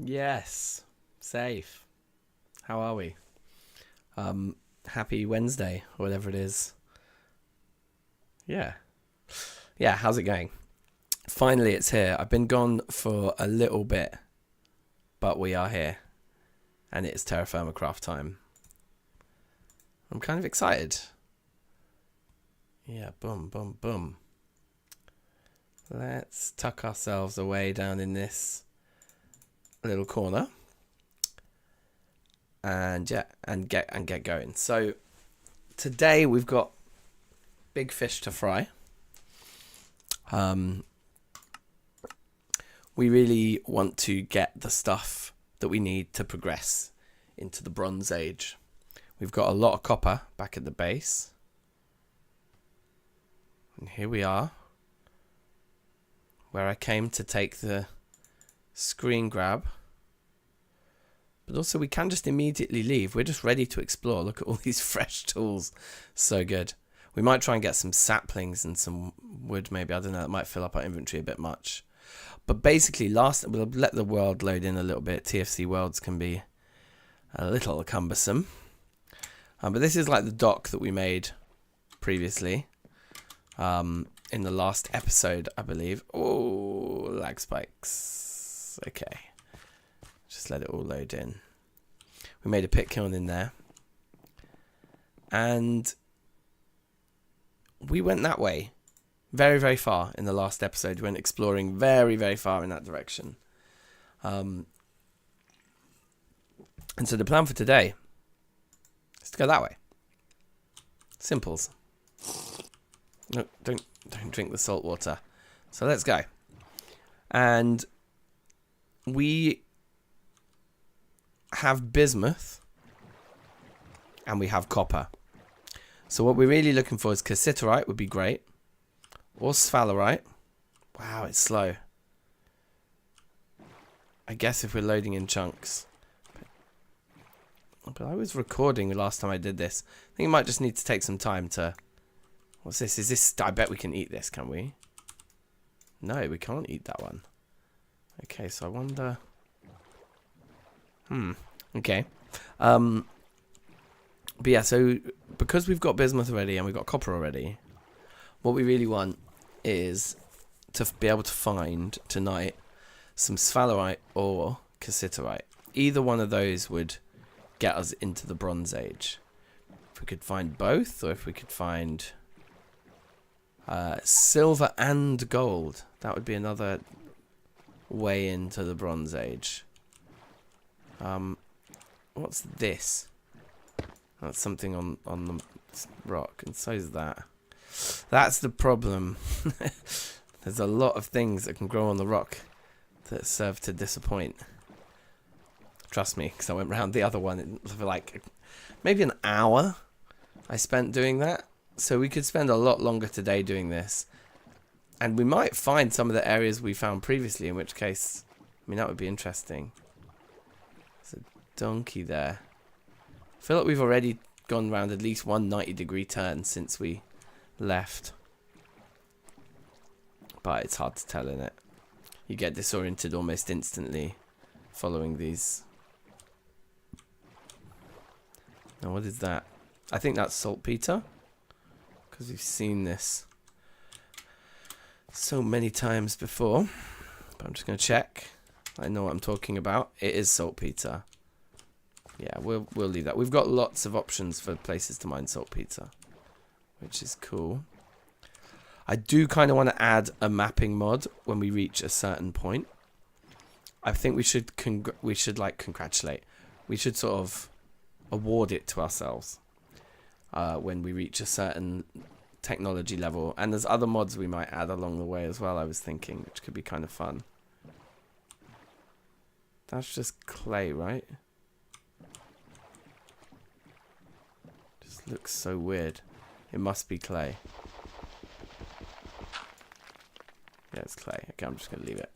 Yes, safe. How are we? Happy Wednesday, or whatever it is. Yeah. Yeah, how's it going? Finally, it's here. I've been gone for a little bit, but we are here. And it's Terra Firma Craft time. I'm kind of excited. Yeah, boom, boom, boom. Let's tuck ourselves away down in this little corner. And yeah, and get going. So today we've got big fish to fry. We really want to get the stuff that we need to progress into the Bronze Age. We've got a lot of copper back at the base. And here we are, where I came to take the screen grab. But also we can just immediately leave. We're just ready to explore. Look at all these fresh tools. So good. We might try and get some saplings and some wood maybe. I don't know. That might fill up our inventory a bit much. But basically, we'll let the world load in a little bit. TFC worlds can be a little cumbersome. But this is like the dock that we made previously. In the last episode, I believe. Oh, lag spikes. Okay. Just let it all load in. We made a pit kiln in there. And we went that way very, very far in the last episode. We went exploring very, very far in that direction. And so the plan for today is to go that way. Simples. No, don't drink the salt water. So let's go. And we have bismuth and we have copper. So what we're really looking for is cassiterite would be great, or sphalerite. Wow, it's slow. I guess if we're loading in chunks. But I was recording the last time I did this. I think it might just need to take some time to... What's this? Is this... I bet we can eat this, can we? No, we can't eat that one. Okay, so I wonder... Okay. But yeah, so because we've got bismuth already and we've got copper already, what we really want is to be able to find tonight some sphalerite or cassiterite. Either one of those would get us into the Bronze Age. If we could find both, or if we could find silver and gold, that would be another way into the Bronze Age. What's this? That's something on the rock, and so is that. That's the problem. There's a lot of things that can grow on the rock that serve to disappoint. Trust me, because I went round the other one for like maybe an hour I spent doing that. So we could spend a lot longer today doing this. And we might find some of the areas we found previously, in which case, I mean, that would be interesting. There's a donkey there. I feel like we've already gone around at least one 90-degree turn since we left. But it's hard to tell, innit? You get disoriented almost instantly following these. Now, what is that? I think that's saltpeter, because we've seen this so many times before. But I'm just going to check. I know what I'm talking about. It is saltpeter. Yeah, we'll leave that. We've got lots of options for places to mine saltpeter, which is cool. I do kind of want to add a mapping mod when we reach a certain point. I think we should like congratulate. We should sort of award it to ourselves when we reach a certain technology level. And there's other mods we might add along the way as well, I was thinking, which could be kind of fun. That's just clay, right? Just looks so weird. It must be clay. Yeah, it's clay. Okay, I'm just going to leave it.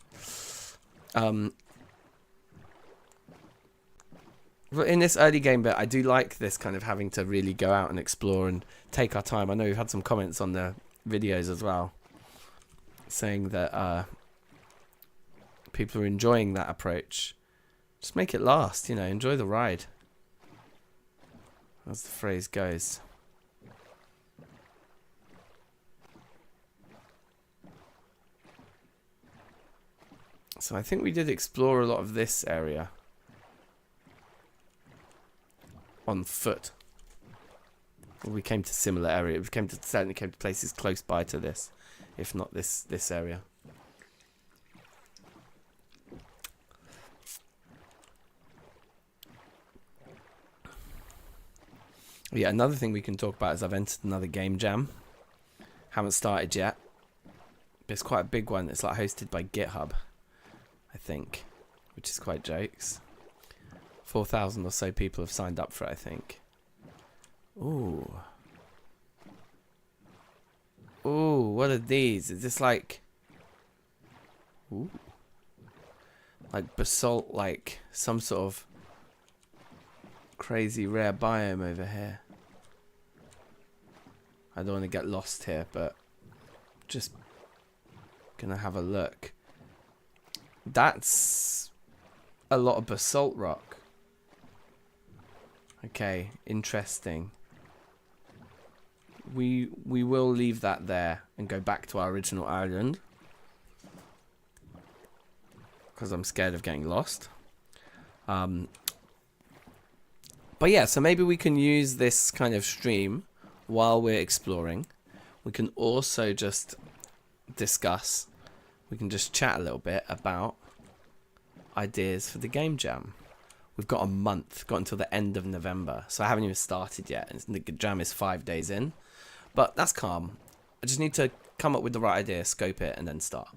But in this early game bit, I do like this kind of having to really go out and explore and take our time. I know we've had some comments on the videos as well, saying that people are enjoying that approach. Just make it last, you know, enjoy the ride. As the phrase goes. So I think we did explore a lot of this area on foot. We came to similar area. We certainly came to places close by to this, if not this area. Yeah, another thing we can talk about is I've entered another game jam. Haven't started yet. But it's quite a big one. It's like hosted by GitHub, I think, which is quite jokes. 4,000 or so people have signed up for it, I think. Ooh. Ooh, what are these? Is this like... Ooh. Like basalt, like some sort of crazy rare biome over here. I don't want to get lost here, but just gonna have a look. That's a lot of basalt rock. Okay, interesting. We will leave that there and go back to our original island, because I'm scared of getting lost. But yeah, so maybe we can use this kind of stream while we're exploring. We can also just discuss, we can just chat a little bit about ideas for the game jam. We've got a month, got until the end of November, so I haven't even started yet, and the jam is 5 days in. But that's calm. I just need to come up with the right idea, scope it, and then start.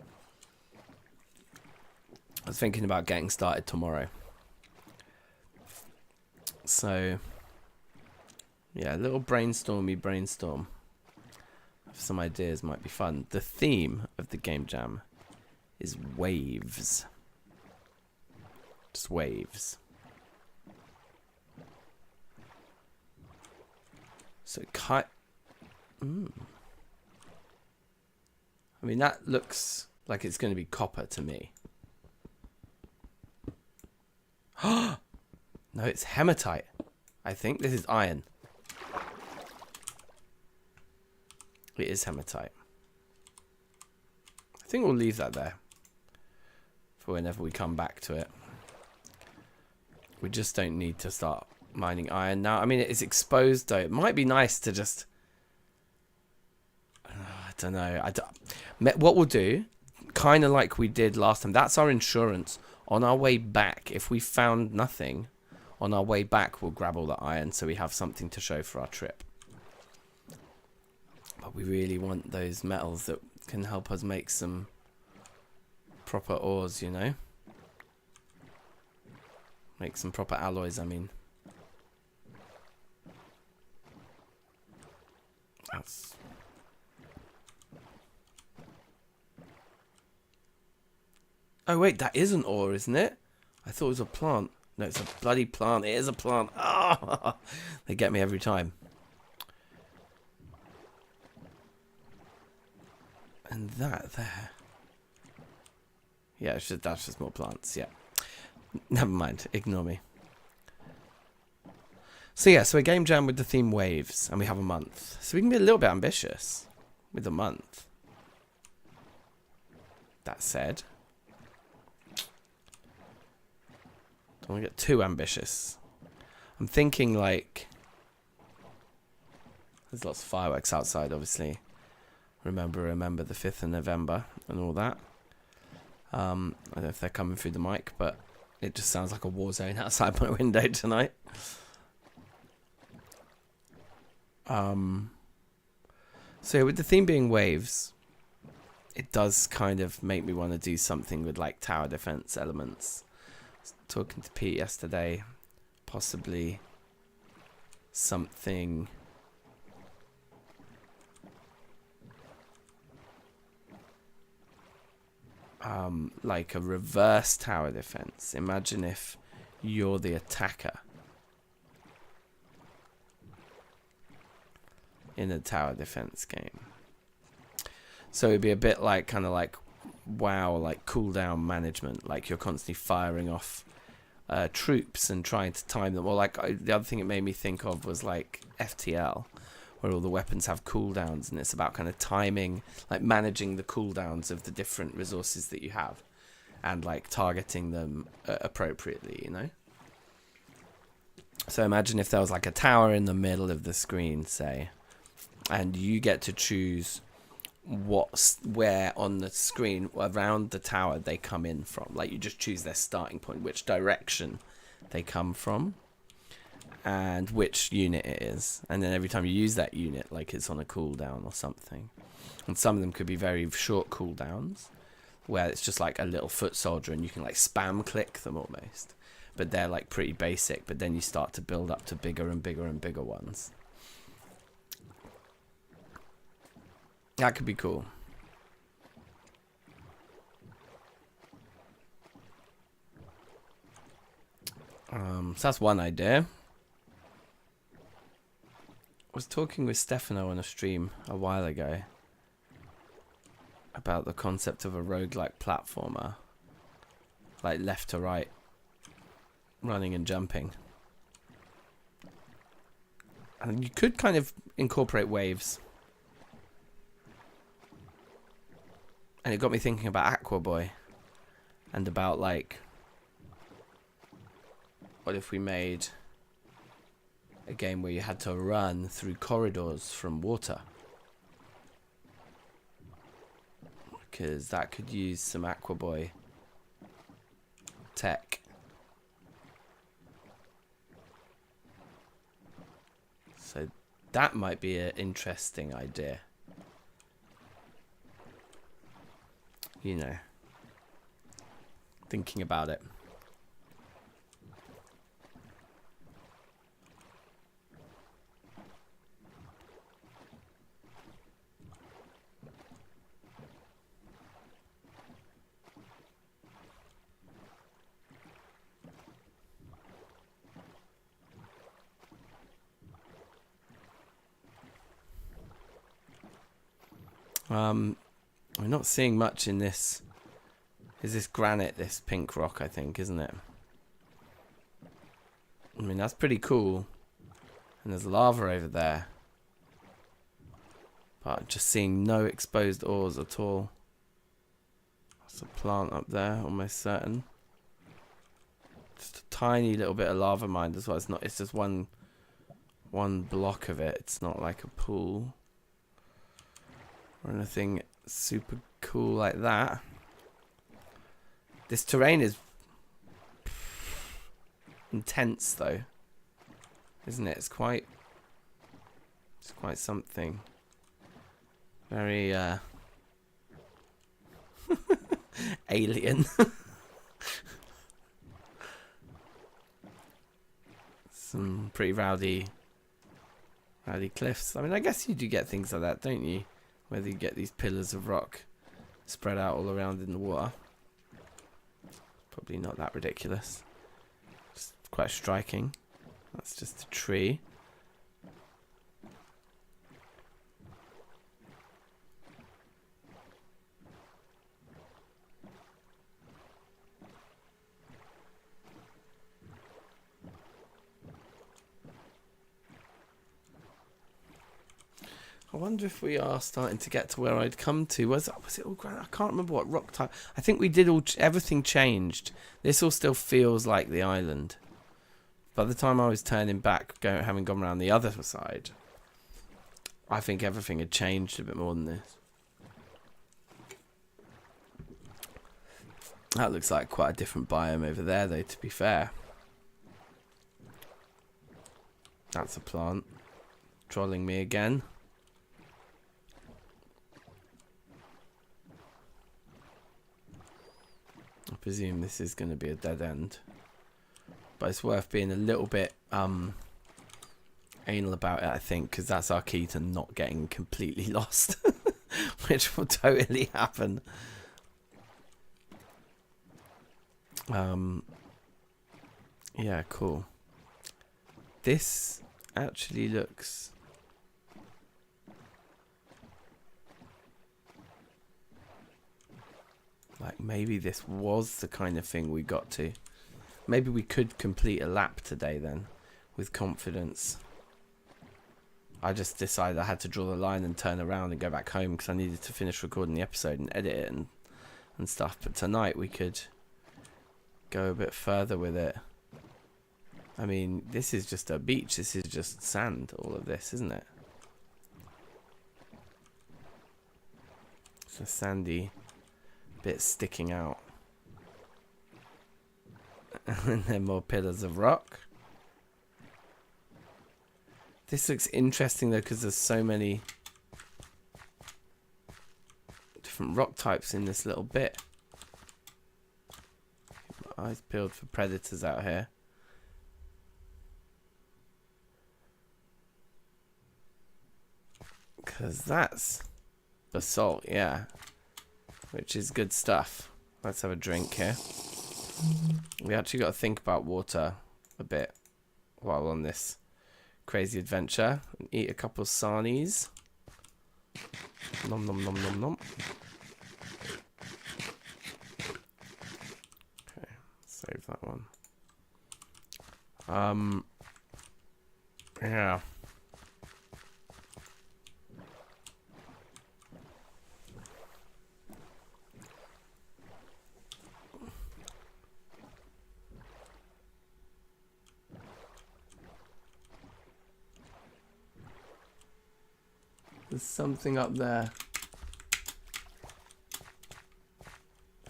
I was thinking about getting started tomorrow. So, yeah, a little brainstorm of some ideas might be fun. The theme of the game jam is waves. Just waves. So, I mean, that looks like it's going to be copper to me. No, it's hematite. I think this is iron. It is hematite. I think we'll leave that there for whenever we come back to it. We just don't need to start mining iron now. I mean, it's exposed though. It might be nice to just... I don't know. What we'll do, kind of like we did last time, that's our insurance. On our way back, if we found nothing, on our way back, we'll grab all the iron so we have something to show for our trip. But we really want those metals that can help us make some proper ores, you know? Make some proper alloys, I mean. That's... Oh wait, that is an ore, isn't it? I thought it was a plant. No, it's a bloody plant. It is a plant. Ah, they get me every time. And that there. Yeah, that's just more plants. Yeah. Never mind. Ignore me. So yeah, so a game jam with the theme waves, and we have a month. So we can be a little bit ambitious with a month. That said, don't want to get too ambitious. I'm thinking like, there's lots of fireworks outside, obviously. Remember the 5th of November and all that. I don't know if they're coming through the mic, but it just sounds like a war zone outside my window tonight. So yeah, with the theme being waves, it does kind of make me want to do something with like tower defense elements. Talking to Pete yesterday, possibly something like a reverse tower defense. Imagine if you're the attacker in a tower defense game. So it'd be a bit like kind of like WoW, like cooldown management, like you're constantly firing off troops and trying to time them. Or like the other thing it made me think of was like FTL, where all the weapons have cooldowns, and it's about kind of timing, like managing the cooldowns of the different resources that you have, and like targeting them appropriately, you know? So imagine if there was like a tower in the middle of the screen, say, and you get to choose where on the screen around the tower they come in from. Like you just choose their starting point, which direction they come from, and which unit it is. And then every time you use that unit, like it's on a cooldown or something. And some of them could be very short cooldowns, where it's just like a little foot soldier and you can like spam click them almost. But they're like pretty basic, but then you start to build up to bigger and bigger and bigger ones. That could be cool. So that's one idea. I was talking with Stefano on a stream a while ago about the concept of a roguelike platformer, like left to right, running and jumping. And you could kind of incorporate waves. And it got me thinking about Aqua Boy, and about like, what if we made a game where you had to run through corridors from water? Because that could use some Aqua Boy tech. So that might be an interesting idea. You know, thinking about it. We're not seeing much in this. Is this granite, this pink rock, I think, isn't it? I mean, that's pretty cool. And there's lava over there. But just seeing no exposed ores at all. There's a plant up there, almost certain. Just a tiny little bit of lava mine as well. It's not. It's just one block of it. It's not like a pool or anything super cool like that. This terrain is intense though, isn't it? It's quite something. Very alien. Some pretty rowdy cliffs. I mean, I guess you do get things like that, don't you? Whether you get these pillars of rock spread out all around in the water. Probably not that ridiculous. It's quite striking. That's just a tree. I wonder if we are starting to get to where I'd come to. Was it all granite? I can't remember what rock type. I think we did everything changed. This all still feels like the island. By the time I was turning back, having gone around the other side, I think everything had changed a bit more than this. That looks like quite a different biome over there, though, to be fair. That's a plant. Trolling me again. I presume this is going to be a dead end. But it's worth being a little bit anal about it, I think, because that's our key to not getting completely lost. Which will totally happen. Yeah, cool. This actually looks... like maybe this was the kind of thing we got to. Maybe we could complete a lap today then, with confidence. I just decided I had to draw the line and turn around and go back home because I needed to finish recording the episode and edit it and stuff. But tonight we could go a bit further with it. I mean, this is just a beach. This is just sand, all of this, isn't it? It's a sandy bit sticking out. And then more pillars of rock. This looks interesting though because there's so many different rock types in this little bit. Keep my eyes peeled for predators out here. Because that's basalt, yeah. Which is good stuff. Let's have a drink here. We actually got to think about water a bit while on this crazy adventure. And eat a couple of sarnies. Nom nom nom nom nom. Okay, save that one. Yeah. There's something up there.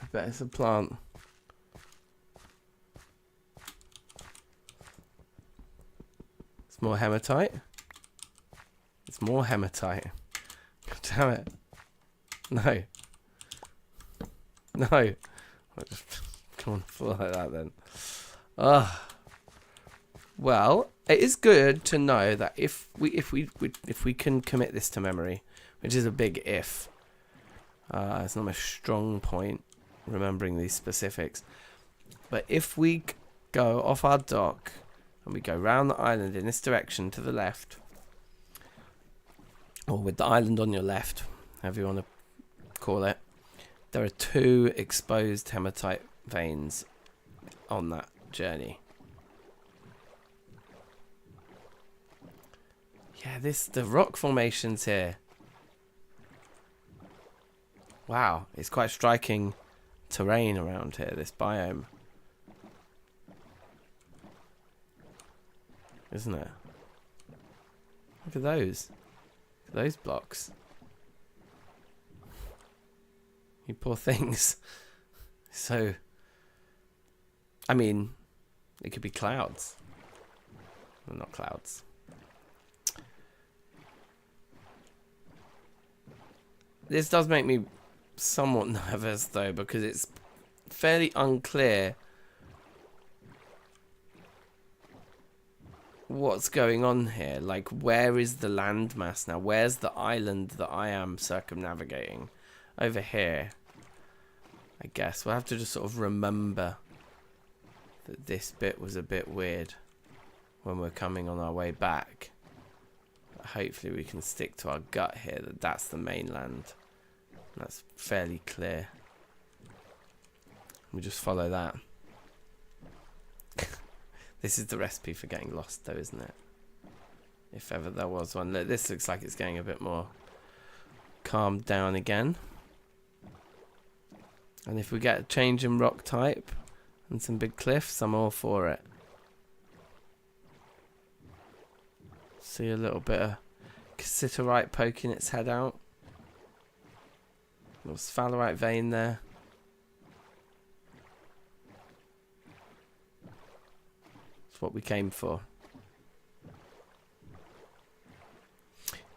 I bet it's a plant. It's more hematite. It's more hematite. God damn it. No. No. I just come on, fall like that then. Ugh. Well, it is good to know that if we can commit this to memory, which is a big if. It's not my strong point, remembering these specifics. But if we go off our dock and we go round the island in this direction to the left, or with the island on your left, however you want to call it, there are 2 exposed hematite veins on that journey. Yeah, the rock formations here. Wow, it's quite striking terrain around here, this biome. Isn't it? Look at those. Look at those blocks. You poor things. So, I mean, it could be clouds. Well, not clouds. This does make me somewhat nervous though, because it's fairly unclear what's going on here. Like, where is the landmass now? Where's the island that I am circumnavigating? Over here, I guess. We'll have to just sort of remember that this bit was a bit weird when we're coming on our way back. But hopefully we can stick to our gut here that that's the mainland. That's fairly clear. We just follow that. This is the recipe for getting lost though, isn't it? If ever there was one. Look, this looks like it's getting a bit more calmed down again. And if we get a change in rock type and some big cliffs, I'm all for it. See a little bit of cassiterite poking its head out. Little sphalerite vein there. That's what we came for.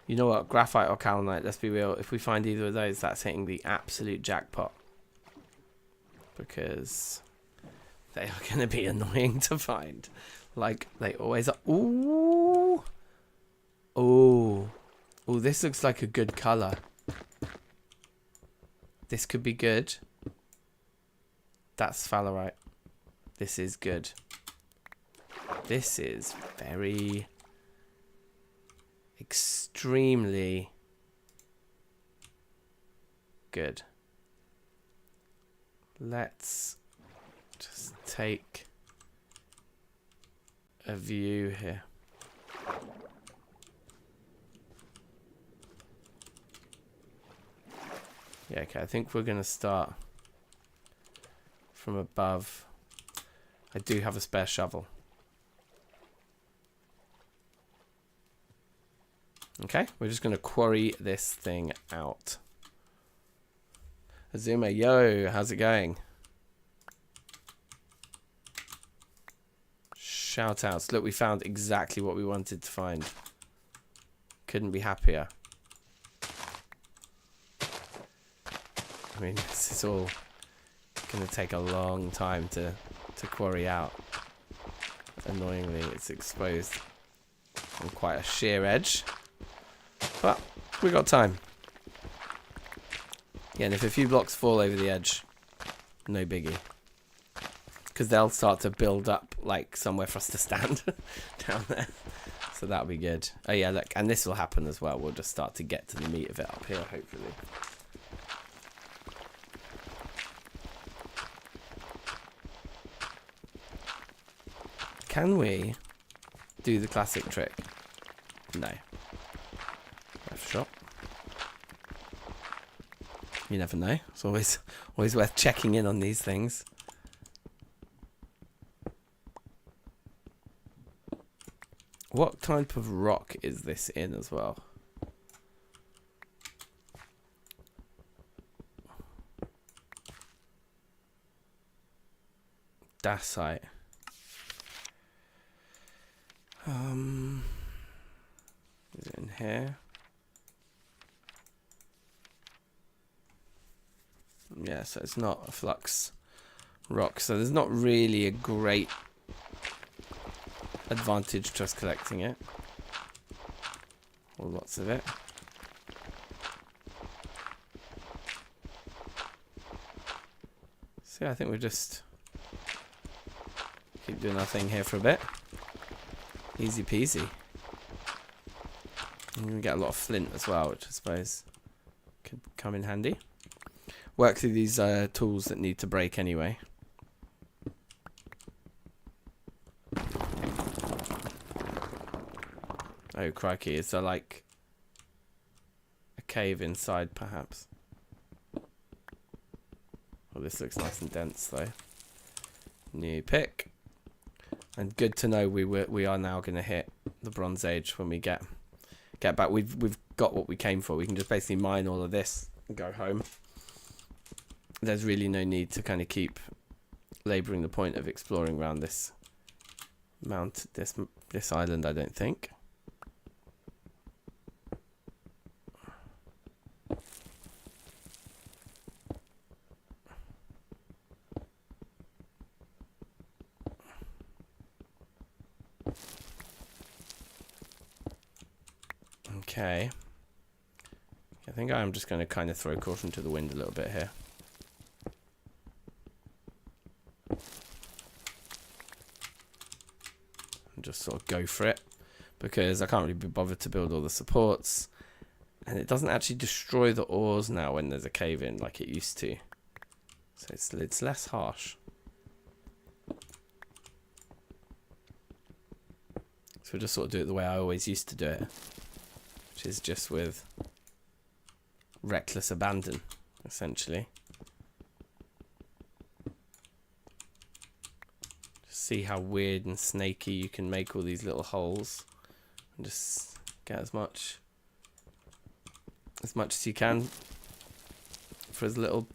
You know what? Graphite or kaolinite, let's be real. If we find either of those, that's hitting the absolute jackpot. Because they are going to be annoying to find. Like they always are. Ooh. Ooh. Ooh, this looks like a good colour. This could be good. That's sphalerite. This is good. This is very... extremely good. Let's just take a view here. Yeah, okay, I think we're going to start from above. I do have a spare shovel. Okay, we're just going to quarry this thing out. Azuma, yo, how's it going? Shout outs. Look, we found exactly what we wanted to find. Couldn't be happier. I mean, this is all going to take a long time to quarry out. Annoyingly, it's exposed on quite a sheer edge. But we got time. Yeah, and if a few blocks fall over the edge, no biggie. Because they'll start to build up like somewhere for us to stand down there. So that'll be good. Oh yeah, look, and this will happen as well. We'll just start to get to the meat of it up here, hopefully. Can we do the classic trick? No. Left shot. You never know. It's always worth checking in on these things. What type of rock is this in as well? Dacite. Is it in here? Yeah, so it's not a flux rock, so there's not really a great advantage to us collecting it. Or lots of it. So yeah, I think we'll just keep doing our thing here for a bit. Easy peasy. And we get a lot of flint as well, which I suppose could come in handy. Work through these tools that need to break anyway. Oh crikey, is there like a cave inside perhaps? Oh, this looks nice and dense though. New pick. And good to know we are now going to hit the Bronze Age when we get back. We've got what we came for. We can just basically mine all of this and go home. There's really no need to kind of keep labouring the point of exploring around this this island, I don't think. Okay. I think I'm just going to kind of throw caution to the wind a little bit here. And just sort of go for it. Because I can't really be bothered to build all the supports. And it doesn't actually destroy the ores now when there's a cave in like it used to. So it's less harsh. So we'll just sort of do it the way I always used to do it. Which is just with reckless abandon, essentially. Just see how weird and snaky you can make all these little holes. And just get as much as you can for as little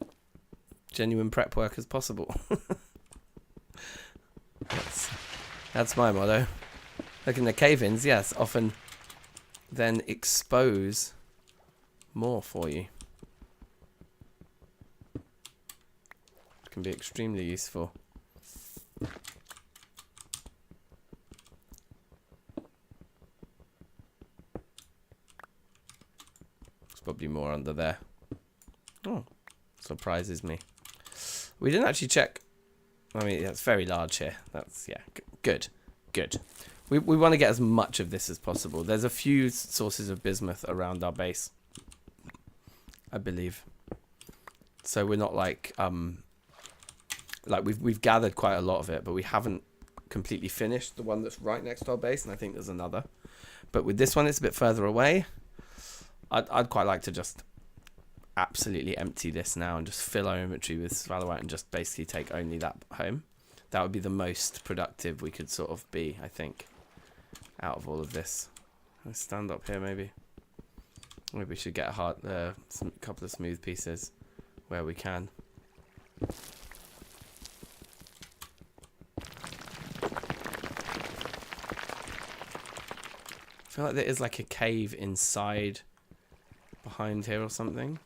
genuine prep work as possible. That's my motto. Look, in the cave-ins, yes, often then expose more for you. It can be extremely useful. There's probably more under there. Oh, surprises me. We didn't actually check. I mean, it's very large here. That's, yeah, good. We want to get as much of this as possible. There's a few sources of bismuth around our base, I believe. So we're not like we've gathered quite a lot of it, but we haven't completely finished the one that's right next to our base, and I think there's another. But with this one, it's a bit further away. I'd quite like to just absolutely empty this now and just fill our inventory with Svalowite and just basically take only that home. That would be the most productive we could sort of be, I think, out of all of this. Let's stand up here, maybe. Maybe we should get a couple of smooth pieces where we can. I feel like there is like a cave inside behind here or something.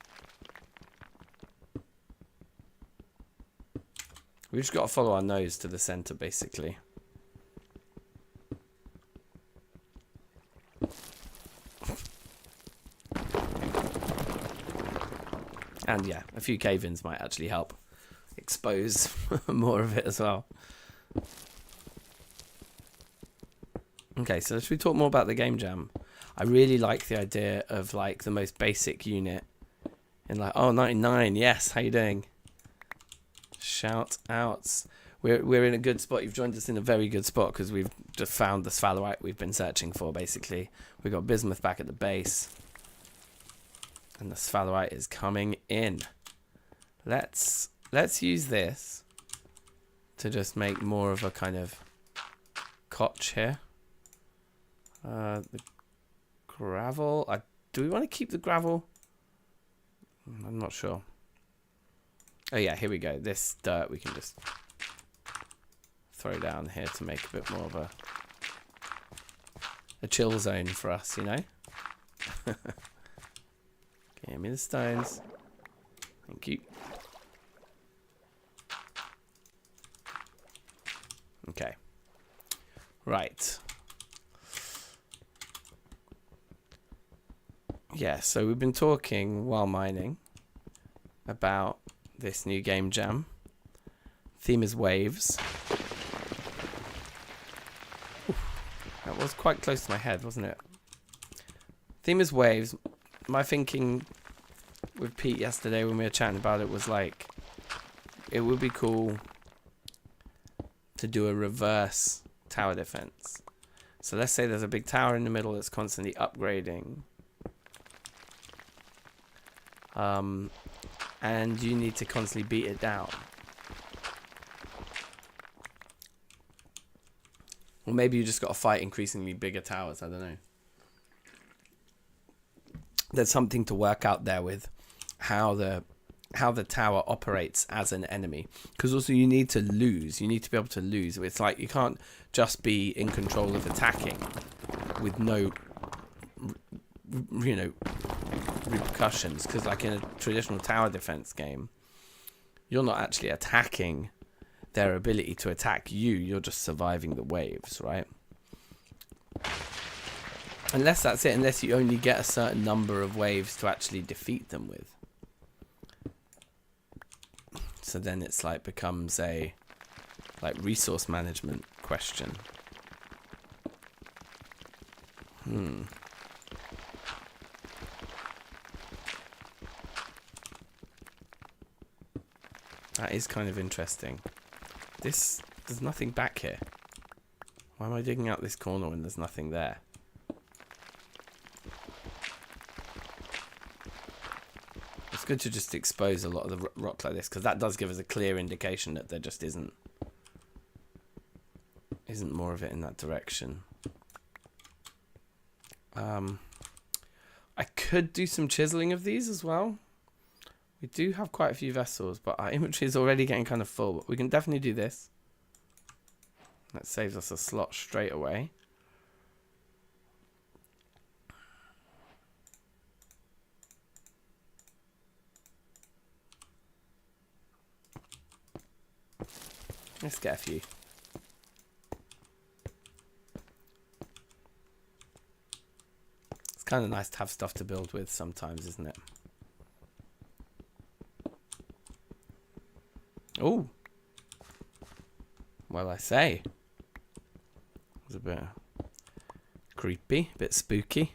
We've just got to follow our nose to the center, basically. And yeah, a few cave-ins might actually help expose more of it as well. Okay, so should we talk more about the game jam? I really like the idea of like the most basic unit in like, oh, 99, yes, how you doing? Shout outs. We're in a good spot. You've joined us in a very good spot because we've just found the Svalowite we've been searching for, basically. We've got bismuth back at the base. And the Svalowite is coming in. Let's use this to just make more of a kind of cotch here. The gravel. Do we want to keep the gravel? I'm not sure. Oh yeah, here we go. This dirt we can just throw down here to make a bit more of a chill zone for us, you know? Give me the stones. Thank you. Okay. Right. Yeah, so we've been talking while mining about this new game jam. Theme is waves. Ooh, that was quite close to my head, wasn't it? Theme is waves. My thinking with Pete yesterday when we were chatting about it was like, it would be cool to do a reverse tower defense. So let's say there's a big tower in the middle that's constantly upgrading. And you need to constantly beat it down. Or maybe you just got to fight increasingly bigger towers, I don't know. There's something to work out there with how the tower operates as an enemy, because also you need to lose. You need to be able to lose. It's like you can't just be in control of attacking with no, you know, repercussions. Because like in a traditional tower defense game, you're not actually attacking their ability to attack you. You're just surviving the waves, right? Unless that's it, unless you only get a certain number of waves to actually defeat them with. So then it's like becomes a like resource management question. That is kind of interesting. There's nothing back here. Why am I digging out this corner when there's nothing there? It's good to just expose a lot of the rock like this, because that does give us a clear indication that there just isn't more of it in that direction. I could do some chiseling of these as well. We do have quite a few vessels, but our inventory is already getting kind of full. But we can definitely do this. That saves us a slot straight away. Let's get a few. It's kind of nice to have stuff to build with sometimes, isn't it? Oh. Well, I say. It was a bit creepy, a bit spooky.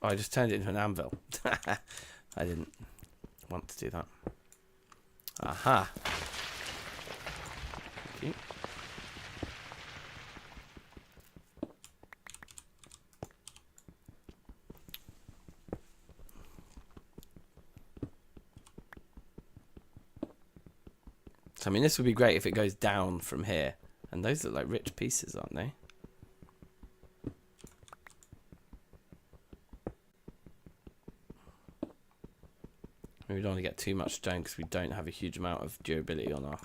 Oh, I just turned it into an anvil. I didn't want to do that. Aha. Thank you. So, I mean, this would be great if it goes down from here. And those look like rich pieces, aren't they? We don't want to get too much stone because we don't have a huge amount of durability on our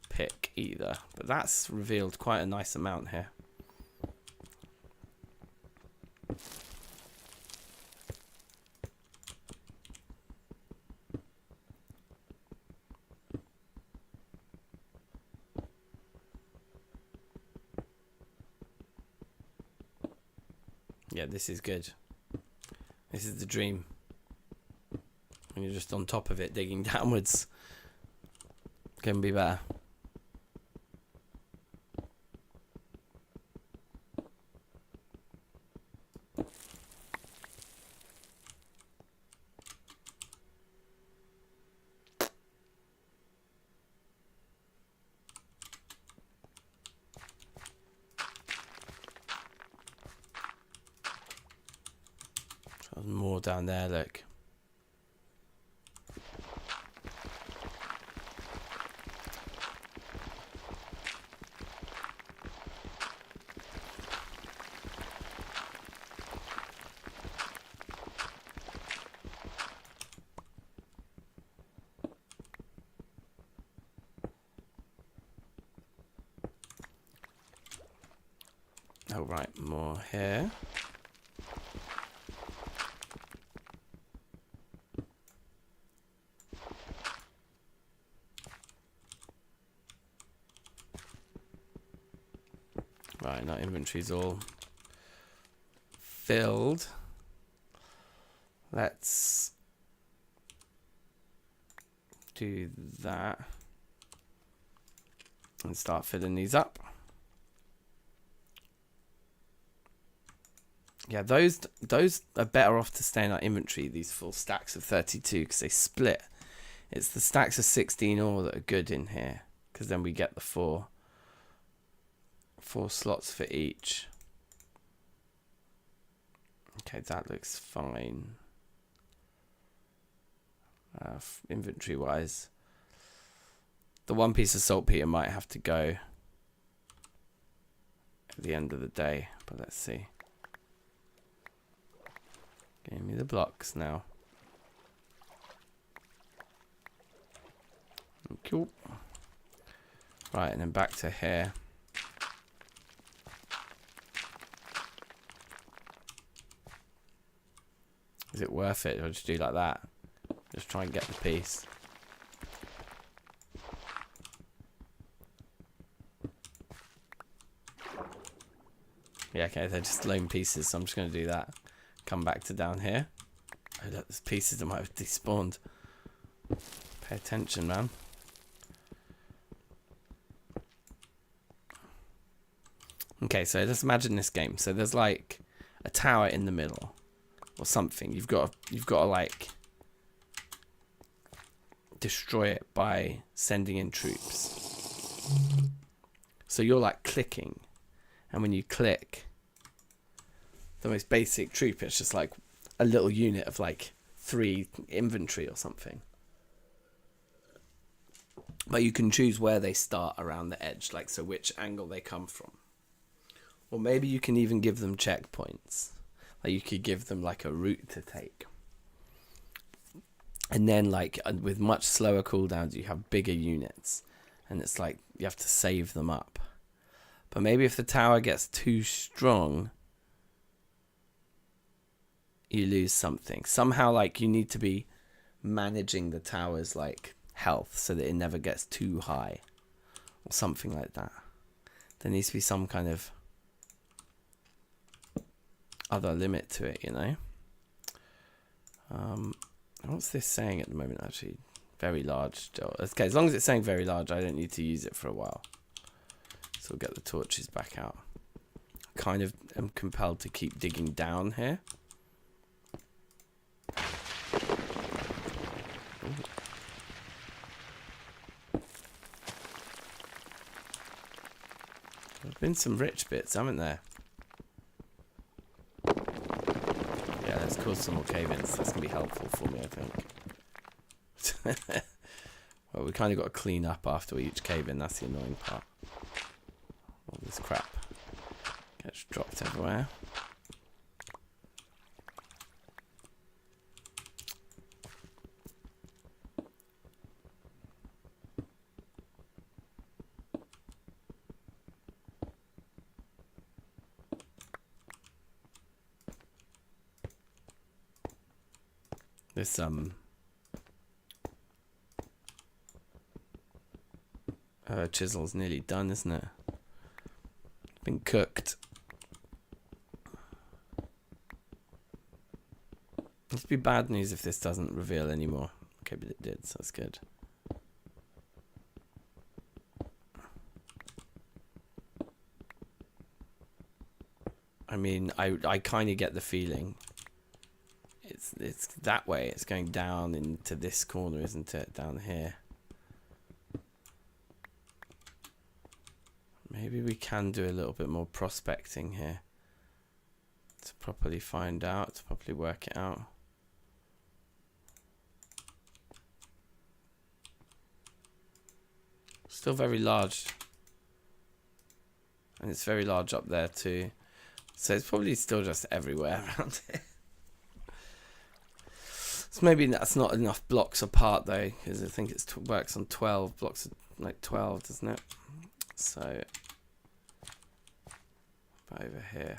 pick either. But that's revealed quite a nice amount here. Yeah, this is good. This is the dream. When you're just on top of it, digging downwards. Can be better. There's more down there, look. Oh, right, more here. Right, now inventory's all filled. Let's do that and start filling these up. Yeah, those are better off to stay in our inventory, these full stacks of 32, because they split. It's the stacks of 16 ore that are good in here, because then we get the four slots for each. Okay, that looks fine. Inventory wise, the one piece of saltpeter might have to go at the end of the day, but let's see. Give me the blocks now. Cool. Right, and then back to here. Is it worth it? I'll just do like that. Just try and get the piece. Yeah, okay, they're just lone pieces, so I'm just going to do that. Come back to down here. Oh, look, there's pieces that might have despawned. Pay attention, man. Okay, so let's imagine this game. So there's like a tower in the middle, or something. You've got to like destroy it by sending in troops. So you're like clicking, and when you click, the most basic troop, it's just like a little unit of like 3 inventory or something. But you can choose where they start around the edge, like so which angle they come from. Or maybe you can even give them checkpoints. Like you could give them like a route to take. And then like with much slower cooldowns, you have bigger units. And it's like you have to save them up. But maybe if the tower gets too strong, you lose something. Somehow like you need to be managing the tower's like health so that it never gets too high. Or something like that. There needs to be some kind of other limit to it, you know. What's this saying at the moment actually? Very large still. Okay, as long as it's saying very large, I don't need to use it for a while. So we'll get the torches back out. Kind of am compelled to keep digging down here. Ooh. been some rich bits, haven't there? Yeah, let's cause some more cave-ins. That's going to be helpful for me, I think. Well, we kind of got to clean up after each cave-in. That's the annoying part. All this crap gets dropped everywhere. This chisel's nearly done, isn't it? It's been cooked. It'd be bad news if this doesn't reveal anymore. Okay, but it did, so that's good. I mean, I kind of get the feeling it's that way. It's going down into this corner, isn't it? Down here. Maybe we can do a little bit more prospecting here to properly find out, to properly work it out. Still very large. And it's very large up there too. So it's probably still just everywhere around here. So maybe that's not enough blocks apart though, because I think it works on 12 blocks, like 12, doesn't it? So over here,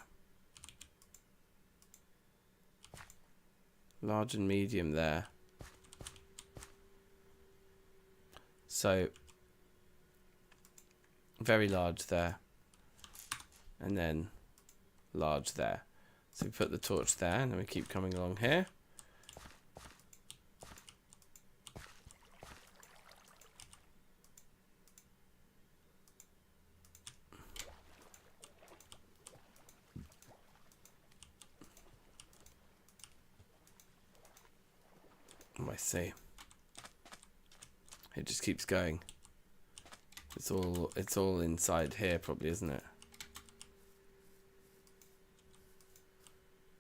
large and medium there. So very large there, and then large there. So we put the torch there, and then we keep coming along here. Oh, I see. It just keeps going. It's all inside here, probably, isn't it?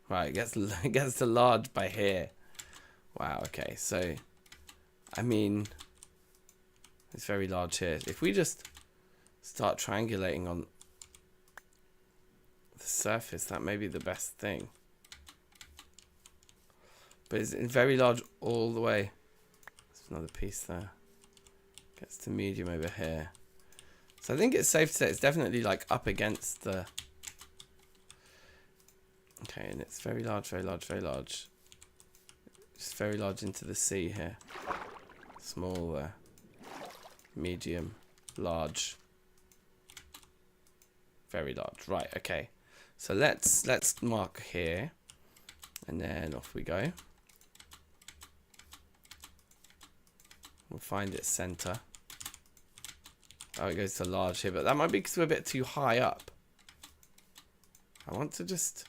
Right, it gets to large by here. Wow. Okay, so I mean, it's very large here. If we just start triangulating on the surface, that may be the best thing. But it's very large all the way. There's another piece there. Gets to medium over here. So I think it's safe to say it's definitely like up against the... Okay, and it's very large, very large, very large. Just very large into the sea here. Small there. Medium. Large. Very large. Right, okay. So let's mark here. And then off we go. We'll find its center. Oh, it goes to large here, but that might be because we're a bit too high up. I want to just...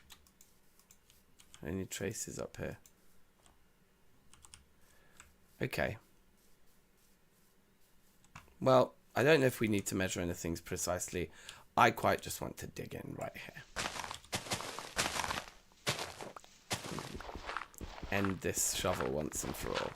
Any traces up here? Okay. Well, I don't know if we need to measure anything precisely. I quite just want to dig in right here. End this shovel once and for all.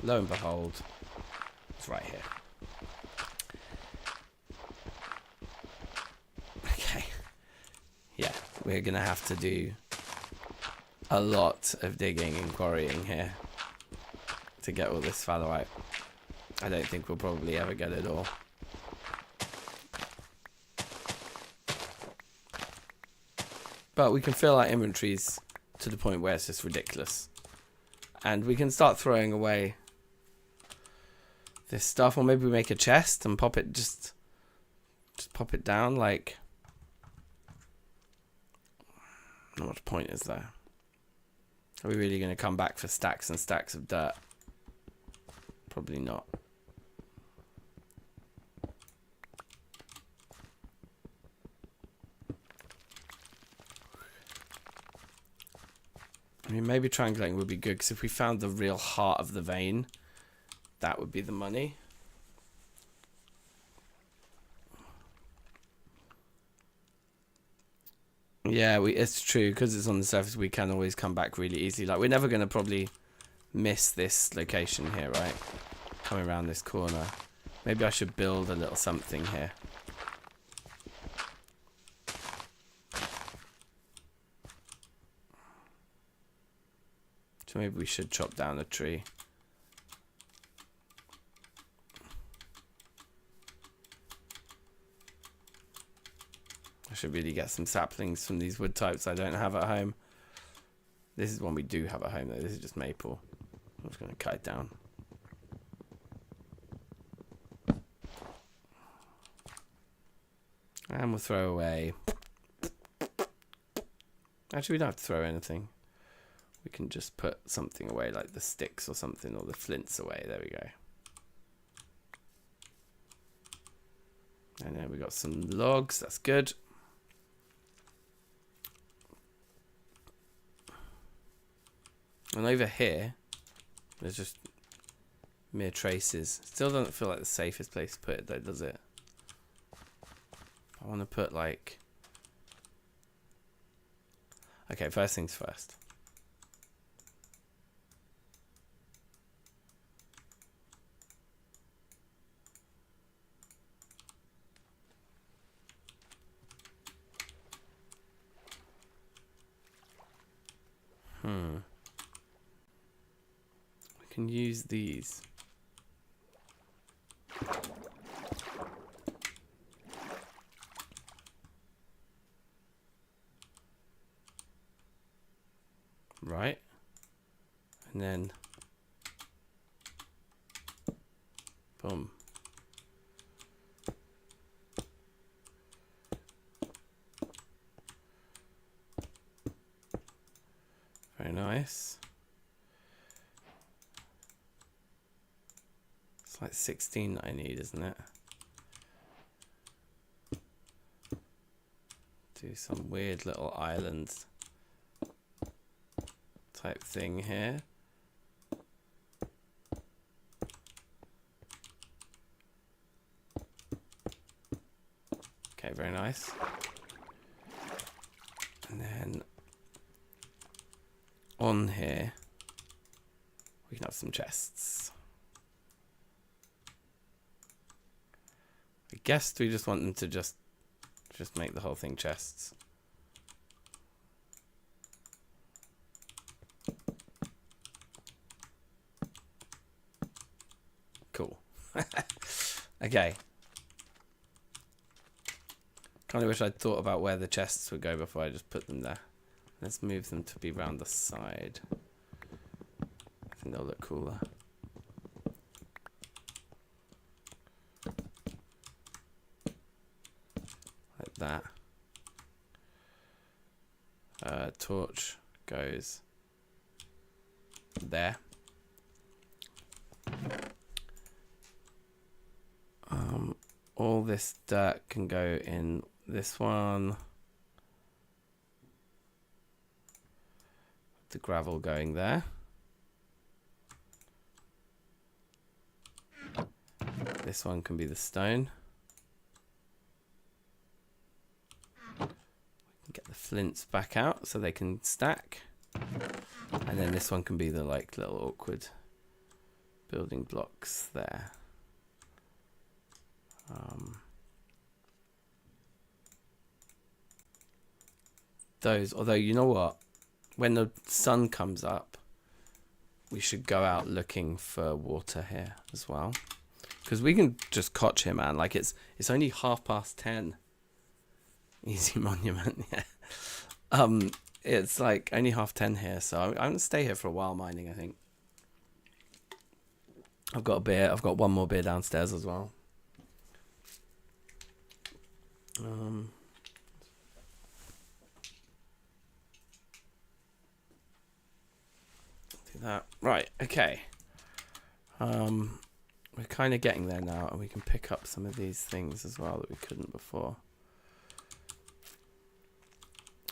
Lo and behold, it's right here. Okay. Yeah, we're going to have to do a lot of digging and quarrying here to get all this fallow out. I don't think we'll probably ever get it all. But we can fill our inventories to the point where it's just ridiculous. And we can start throwing away this stuff, or maybe we make a chest and pop it, just pop it down. Like, not much point is there? Are we really going to come back for stacks and stacks of dirt? Probably not. maybe triangulating would be good, because if we found the real heart of the vein, that would be the money. Yeah, it's true, because it's on the surface, we can always come back really easily. Like, we're never going to probably miss this location here, right? Coming around this corner. Maybe I should build a little something here. So maybe we should chop down a tree. I should really get some saplings from these wood types I don't have at home. This is one we do have at home, though. This is just maple. I'm just going to cut it down. And we'll throw away. Actually, we don't have to throw anything. We can just put something away, like the sticks or something, or the flints away. There we go. And then we got some logs. That's good. And over here, there's just mere traces. Still doesn't feel like the safest place to put it, though, does it? I want to put, like... Okay, first things first. We can use these. Right. And then boom. Very nice. It's like 16 that I need, isn't it? Do some weird little islands type thing here. Okay, very nice. And then on here we can have some chests. I guess we just want them to just make the whole thing chests. Cool. Okay. Kind of wish I'd thought about where the chests would go before I just put them there. Let's move them to be round the side. I think they'll look cooler. Like that. Torch goes there. All this dirt can go in this one. The gravel going there. This one can be the stone. We can get the flints back out so they can stack. And then this one can be the like little awkward building blocks there. Those, although you know what? When the sun comes up, we should go out looking for water here as well. Because we can just cotch here, man. Like it's only 10:30. Easy monument, yeah. It's like only 10:30 here, so I'm gonna stay here for a while mining, I think. I've got a beer. I've got one more beer downstairs as well. Do that. Right, okay. We're kind of getting there now, and we can pick up some of these things as well that we couldn't before.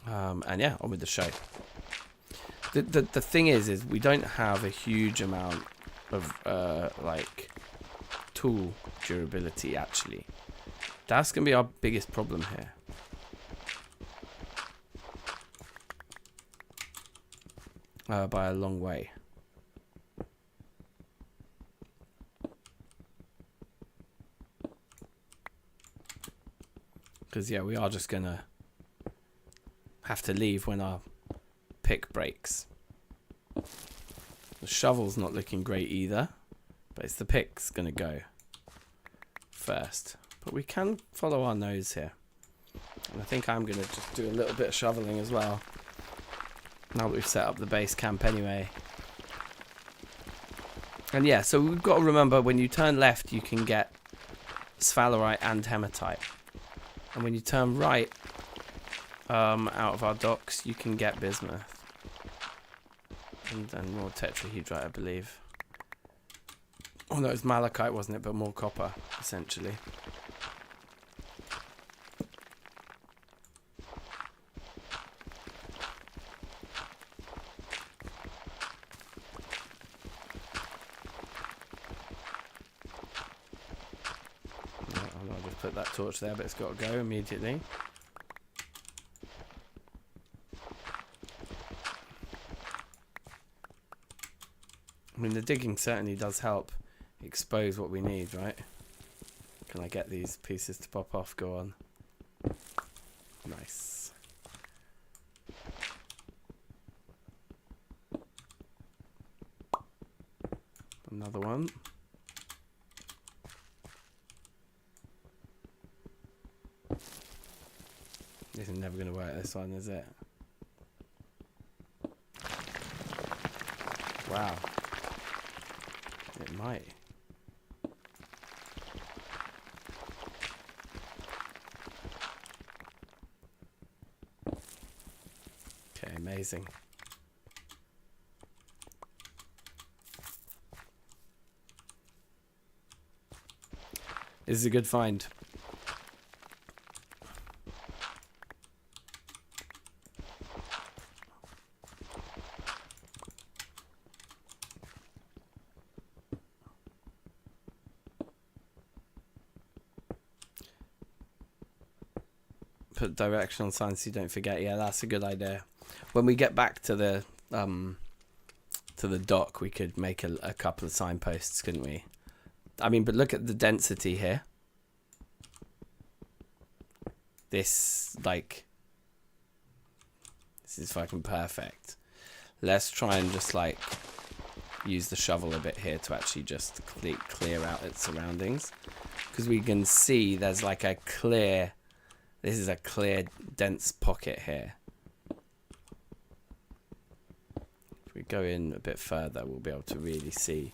And yeah, on with the show. The thing is we don't have a huge amount of like tool durability actually. That's gonna be our biggest problem here. By a long way. Because yeah, we are just gonna have to leave when our pick breaks. The shovel's not looking great either, but it's the pick's gonna go first. But we can follow our nose here. And I think I'm gonna just do a little bit of shoveling as well. Now that we've set up the base camp anyway. And yeah, so we've got to remember when you turn left you can get sphalerite and hematite. And when you turn right out of our docks you can get bismuth. And then more tetrahedrite, I believe. Oh no, it was malachite, wasn't it? But more copper, essentially. I'll just put that torch there, but it's got to go immediately. I mean, the digging certainly does help expose what we need, right? Can I get these pieces to pop off? Go on. Nice. Another one. This is never going to work, this one, is it? Wow. It might. Okay, amazing. This is a good find. Put directional signs so you don't forget. Yeah, that's a good idea. When we get back to the dock, we could make a couple of signposts, couldn't we? I mean, but look at the density here. This is fucking perfect. Let's try and just like use the shovel a bit here to actually just clear out its surroundings, because we can see there's like a clear. This is a clear, dense pocket here. If we go in a bit further, we'll be able to really see.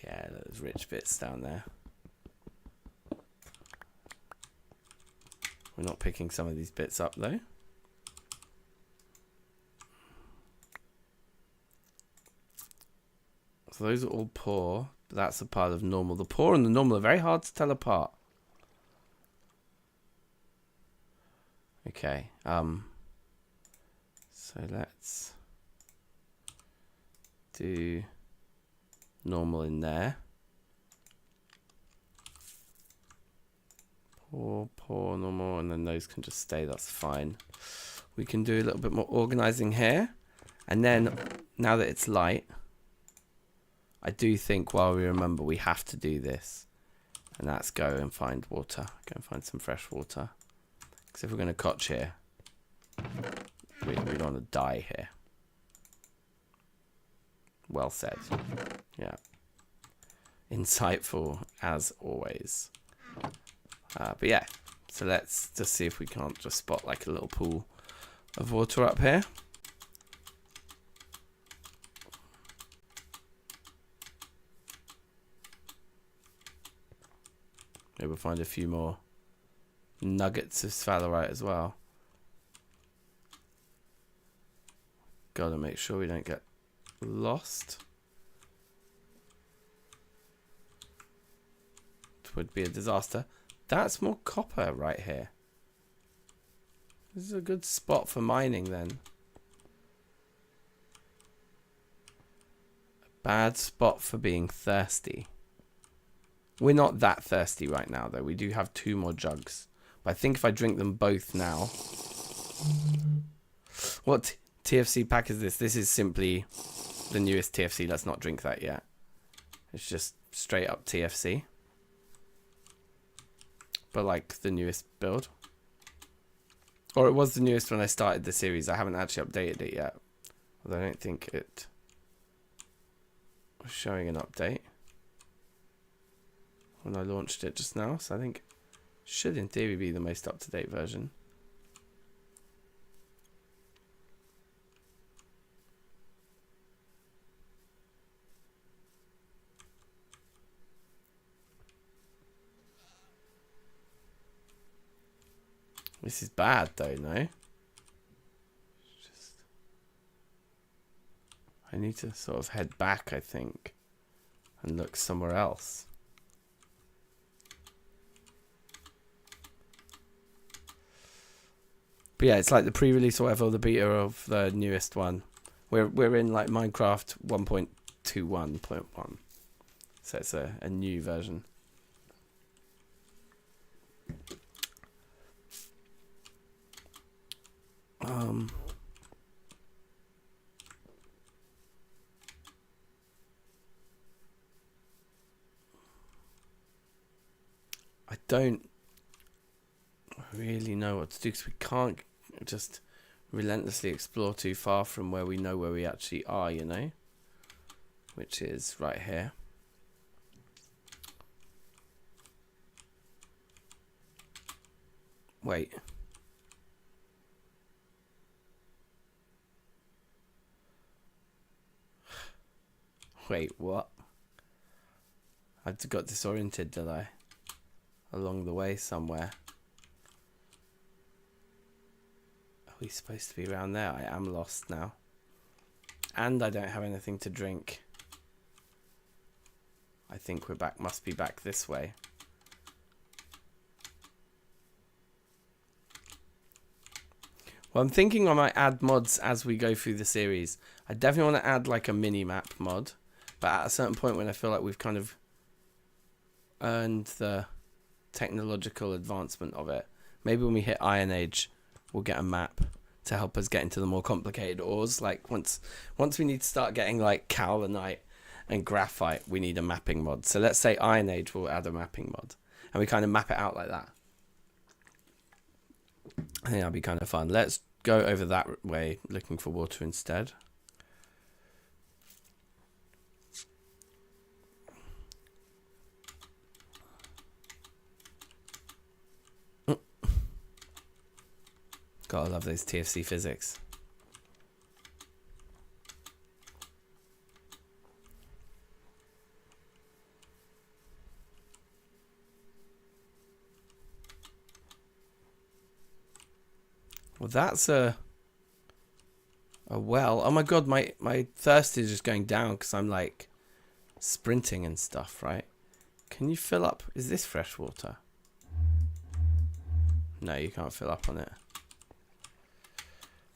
Yeah, those rich bits down there. We're not picking some of these bits up though. So those are all poor. That's a part of normal. The poor and the normal are very hard to tell apart. Okay. So let's do normal in there. Poor, normal, and then those can just stay. That's fine. We can do a little bit more organizing here. And then, now that it's light, I do think while we remember we have to do this, and that's go and find water. Go and find some fresh water. Because if we're going to cotch here, we don't want to die here. Well said. Yeah. Insightful as always. But yeah, so let's just see if we can't just spot like a little pool of water up here. Maybe we'll find a few more nuggets of sphalerite as well. Gotta make sure we don't get lost. would be a disaster. That's more copper right here. This is a good spot for mining then. A bad spot for being thirsty. We're not that thirsty right now though. We do have 2 more jugs. But I think if I drink them both now... What TFC pack is this? This is simply the newest TFC. Let's not drink that yet. It's just straight up TFC. But like the newest build. Or it was the newest when I started the series. I haven't actually updated it yet. Although I don't think it was showing an update when I launched it just now. So I think it should in theory be the most up-to-date version. This is bad though, no? Just, I need to sort of head back, I think, and look somewhere else. But yeah, it's like the pre-release or whatever, or the beta of the newest one. We're in like Minecraft 1.21.1, so it's a new version. I don't really know what to do because we can't just relentlessly explore too far from where we know where we actually are, you know, which is right here. Wait. Wait, what? I got disoriented, did I? Along the way somewhere. Are we supposed to be around there? I am lost now. And I don't have anything to drink. I think we're back, must be back this way. Well, I'm thinking I might add mods as we go through the series. I definitely want to add like a mini-map mod. But at a certain point when I feel like we've kind of earned the technological advancement of it, maybe when we hit Iron Age, we'll get a map to help us get into the more complicated ores. Like once we need to start getting like kaolinite and graphite, we need a mapping mod. So let's say Iron Age, we'll add a mapping mod. And we kind of map it out like that. I think that'll be kind of fun. Let's go over that way, looking for water instead. God, I love those TFC physics. Well, that's a well. Oh my God, my thirst is just going down because I'm like sprinting and stuff, right? Can you fill up? Is this fresh water? No, you can't fill up on it.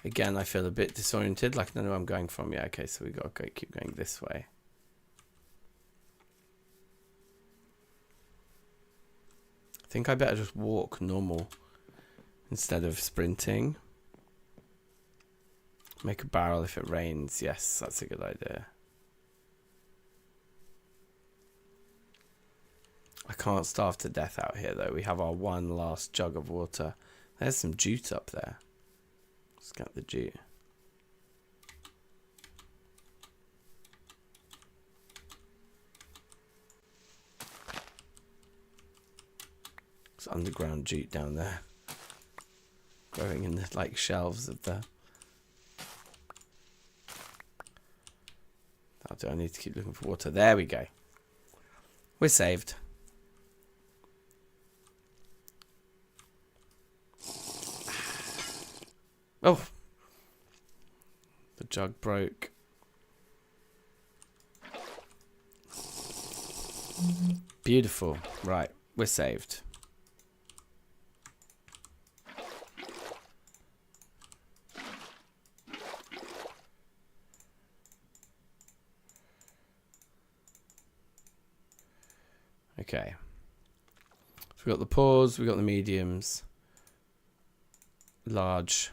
Again, I feel a bit disoriented, like I don't know where I'm going from. Yeah, okay, so we got to keep going this way. I think I better just walk normal instead of sprinting. Make a barrel if it rains. Yes, that's a good idea. I can't starve to death out here, though. We have our one last jug of water. There's some jute up there. Let's get the jute. There's underground jute down there. Growing in the like shelves of the... Oh, do I need to keep looking for water? There we go. We're saved. Oh, the jug broke. Beautiful. Right, we're saved. Okay. So we got the paws, we got the mediums. Large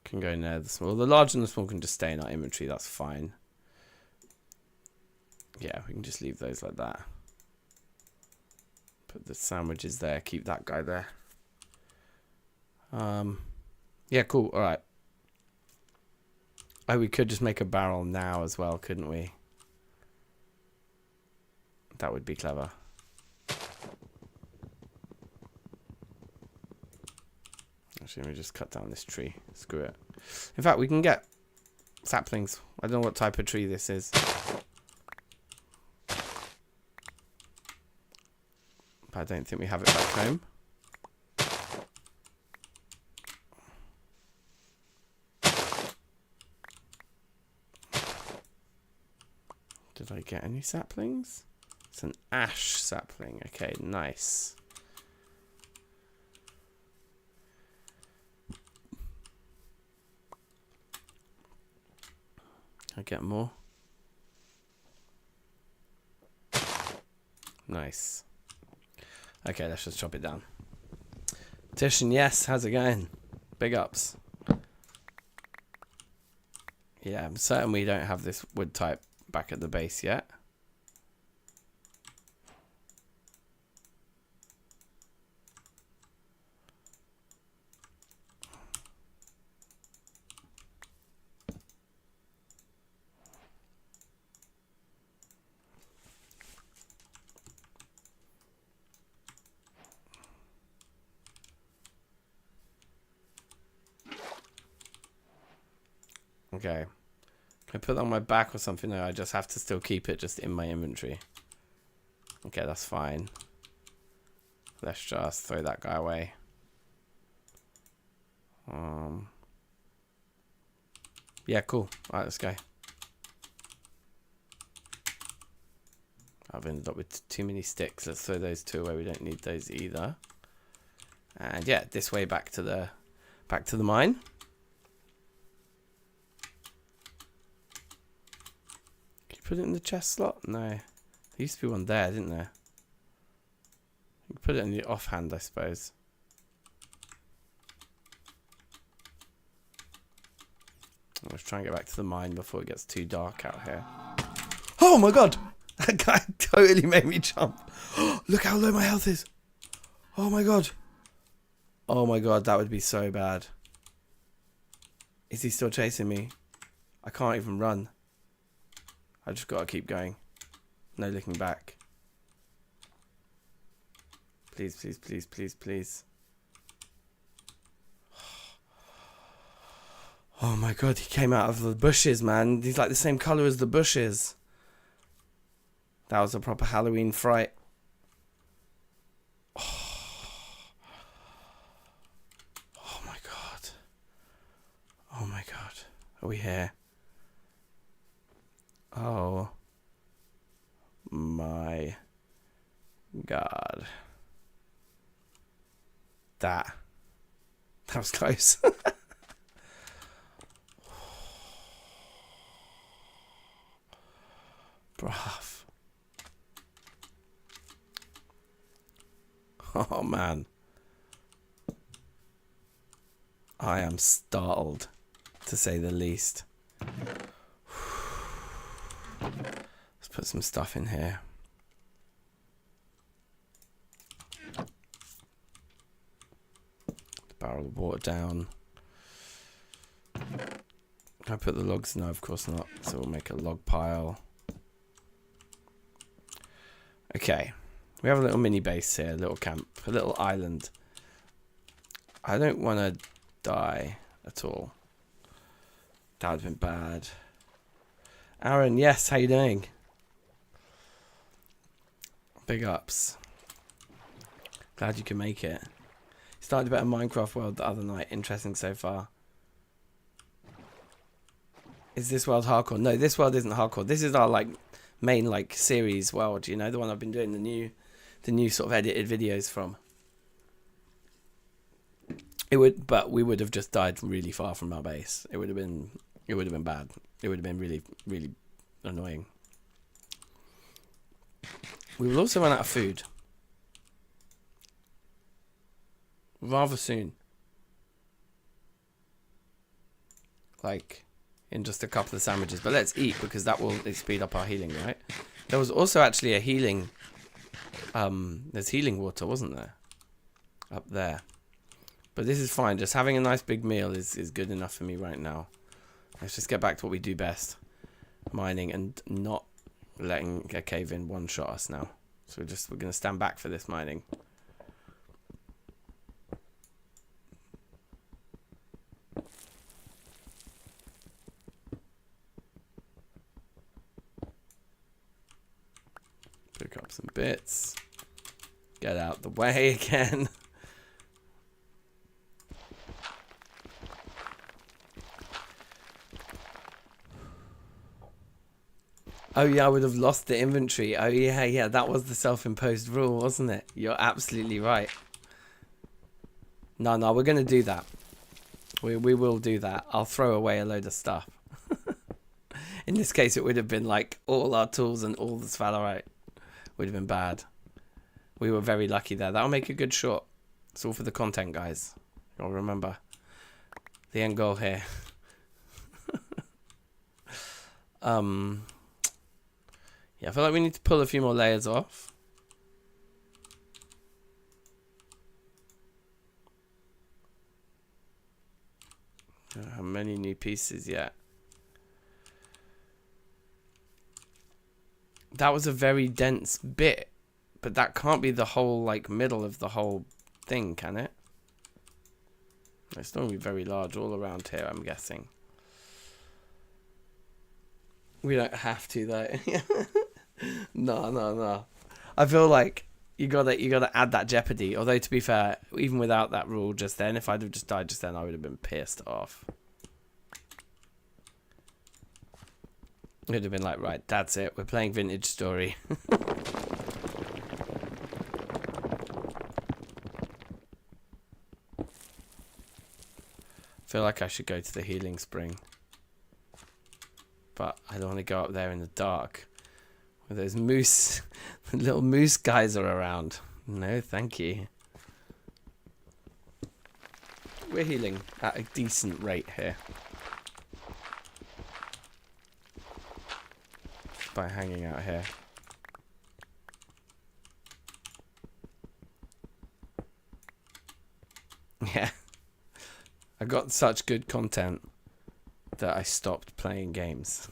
can go in there. The small, the large and the small can just stay in our inventory. That's fine. Yeah, we can just leave those like that. Put the sandwiches there. Keep that guy there. Yeah, cool. All right. Oh, we could just make a barrel now as well, couldn't we? That would be clever. Actually, let me just cut down this tree. Screw it. In fact, we can get saplings. I don't know what type of tree this is. But I don't think we have it back home. Did I get any saplings? It's an ash sapling. Okay, nice. I get more. Nice. Okay, let's just chop it down. Titian, yes, how's it going? Big ups. Yeah, I'm certain we don't have this wood type back at the base yet. Okay. Can I put that on my back or something? No, I just have to still keep it just in my inventory. Okay, that's fine. Let's just throw that guy away. Yeah, cool. Alright, let's go. I've ended up with too many sticks. Let's throw those two away. We don't need those either. And yeah, this way back to the mine. Can you put it in the chest slot? No. There used to be one there, didn't there? You can put it in the offhand, I suppose. Let's try and get back to the mine before it gets too dark out here. Oh my god! That guy totally made me jump. Look how low my health is. Oh my god. Oh my god, that would be so bad. Is he still chasing me? I can't even run. I just gotta keep going. No looking back. Please, please, please, please, please. Oh my god, he came out of the bushes, man. He's like the same colour as the bushes. That was a proper Halloween fright. Oh my god. Oh my god. Are we here? Oh my god. That was close. Bruv. Oh man. I am startled, to say the least. Let's put some stuff in here. Barrel of water down. Can I put the logs? No, of course not. So we'll make a log pile. Okay. We have a little mini base here, a little camp, a little island. I don't want to die at all. That would have been bad. Aaron, yes, how you doing? Big ups. Glad you can make it. Started a bit of Minecraft World the other night. Interesting so far. Is this world hardcore? No, this world isn't hardcore. This is our like main like series world. You know, the one I've been doing, the new sort of edited videos from. But we would have just died really far from our base. It would have been bad. It would have been really, really annoying. We will also run out of food rather soon. Like in just a couple of sandwiches. But let's eat, because that will speed up our healing, right? There was also actually a healing. There's healing water, wasn't there? Up there. But this is fine. Just having a nice big meal is good enough for me right now. Let's just get back to what we do best. Mining and not letting a cave-in one-shot us now. So we're going to stand back for this mining. Pick up some bits. Get out the way again. Oh yeah, I would have lost the inventory. Oh yeah, that was the self-imposed rule, wasn't it? You're absolutely right. No, we're going to do that. We will do that. I'll throw away a load of stuff. In this case, it would have been like all our tools and all the sphalerite. Would have been bad. We were very lucky there. That'll make a good short. It's all for the content, guys. You'll remember the end goal here. Yeah, I feel like we need to pull a few more layers off. Don't have many new pieces yet. That was a very dense bit, but that can't be the whole like middle of the whole thing, can it? It's going to be very large all around here, I'm guessing. We don't have to though. No. I feel like you gotta add that jeopardy. Although to be fair, even without that rule just then, if I'd have just died just then, I would have been pissed off. It would have been like, right, that's it. We're playing Vintage Story. Feel like I should go to the healing spring, but I don't want to go up there in the dark where those moose, the little moose guys are around. No, thank you. We're healing at a decent rate here by hanging out here. Yeah. I got such good content that I stopped playing games.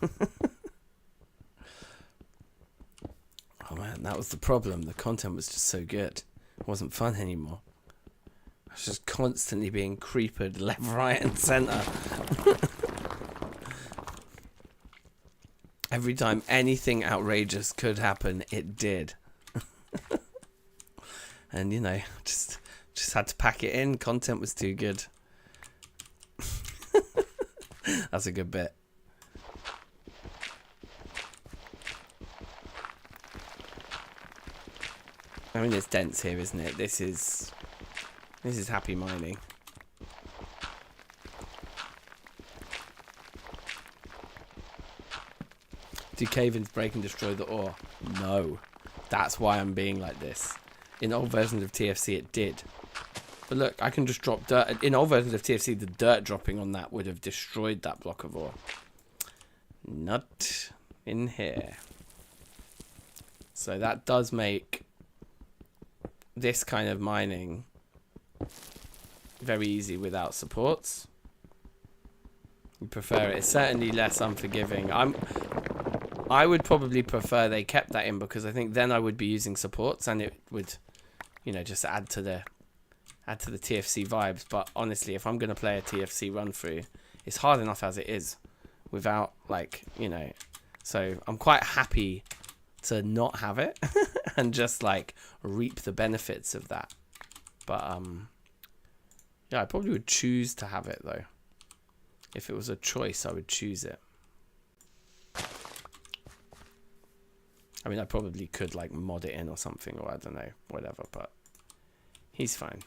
Oh man, that was the problem. The content was just so good. It wasn't fun anymore. I was just constantly being creepered left, right and centre. Every time anything outrageous could happen, it did. And you know, just had to pack it in. Content was too good. That's a good bit. I mean, it's dense here, isn't it? This is happy mining. Do cave-ins break and destroy the ore? No. That's why I'm being like this. In old versions of TFC, it did. But look, I can just drop dirt. In old versions of TFC, the dirt dropping on that would have destroyed that block of ore. Not in here. So that does make this kind of mining very easy without supports. You prefer it. It's certainly less unforgiving. I would probably prefer they kept that in, because I think then I would be using supports and it would, you know, just add to the TFC vibes. But honestly, if I'm going to play a TFC run through, it's hard enough as it is without, like, you know, so I'm quite happy to not have it and just like reap the benefits of that. But yeah, I probably would choose to have it though. If it was a choice, I would choose it. I mean, I probably could like mod it in or something, or I don't know, whatever, but he's fine.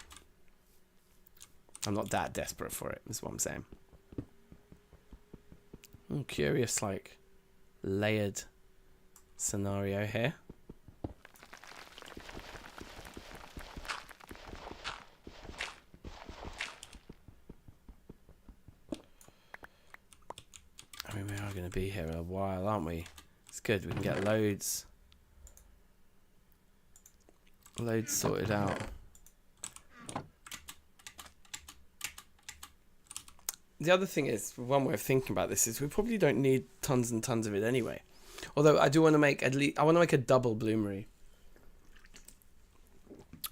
I'm not that desperate for it, is what I'm saying. Curious, like, layered scenario here. I mean, we are going to be here a while, aren't we? It's good. We can get loads sorted out. The other thing is, one way of thinking about this is we probably don't need tons and tons of it anyway. Although I do want to make I want to make a double bloomery.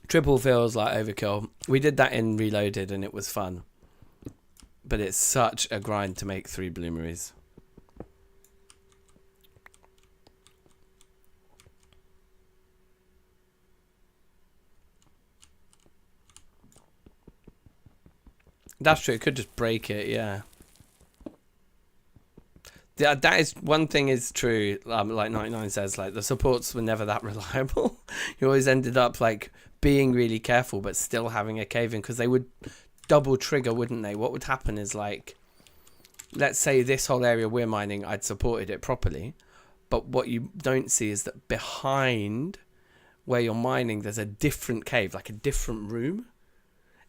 Triple feels like overkill. We did that in Reloaded and it was fun. But it's such a grind to make 3 bloomeries. That's true. It could just break it, yeah. Yeah, that is one thing is true. Like 99 says, like the supports were never that reliable. You always ended up like being really careful, but still having a cave in because they would double trigger, wouldn't they? What would happen is like, let's say this whole area we're mining, I'd supported it properly, but what you don't see is that behind where you're mining, there's a different cave, like a different room,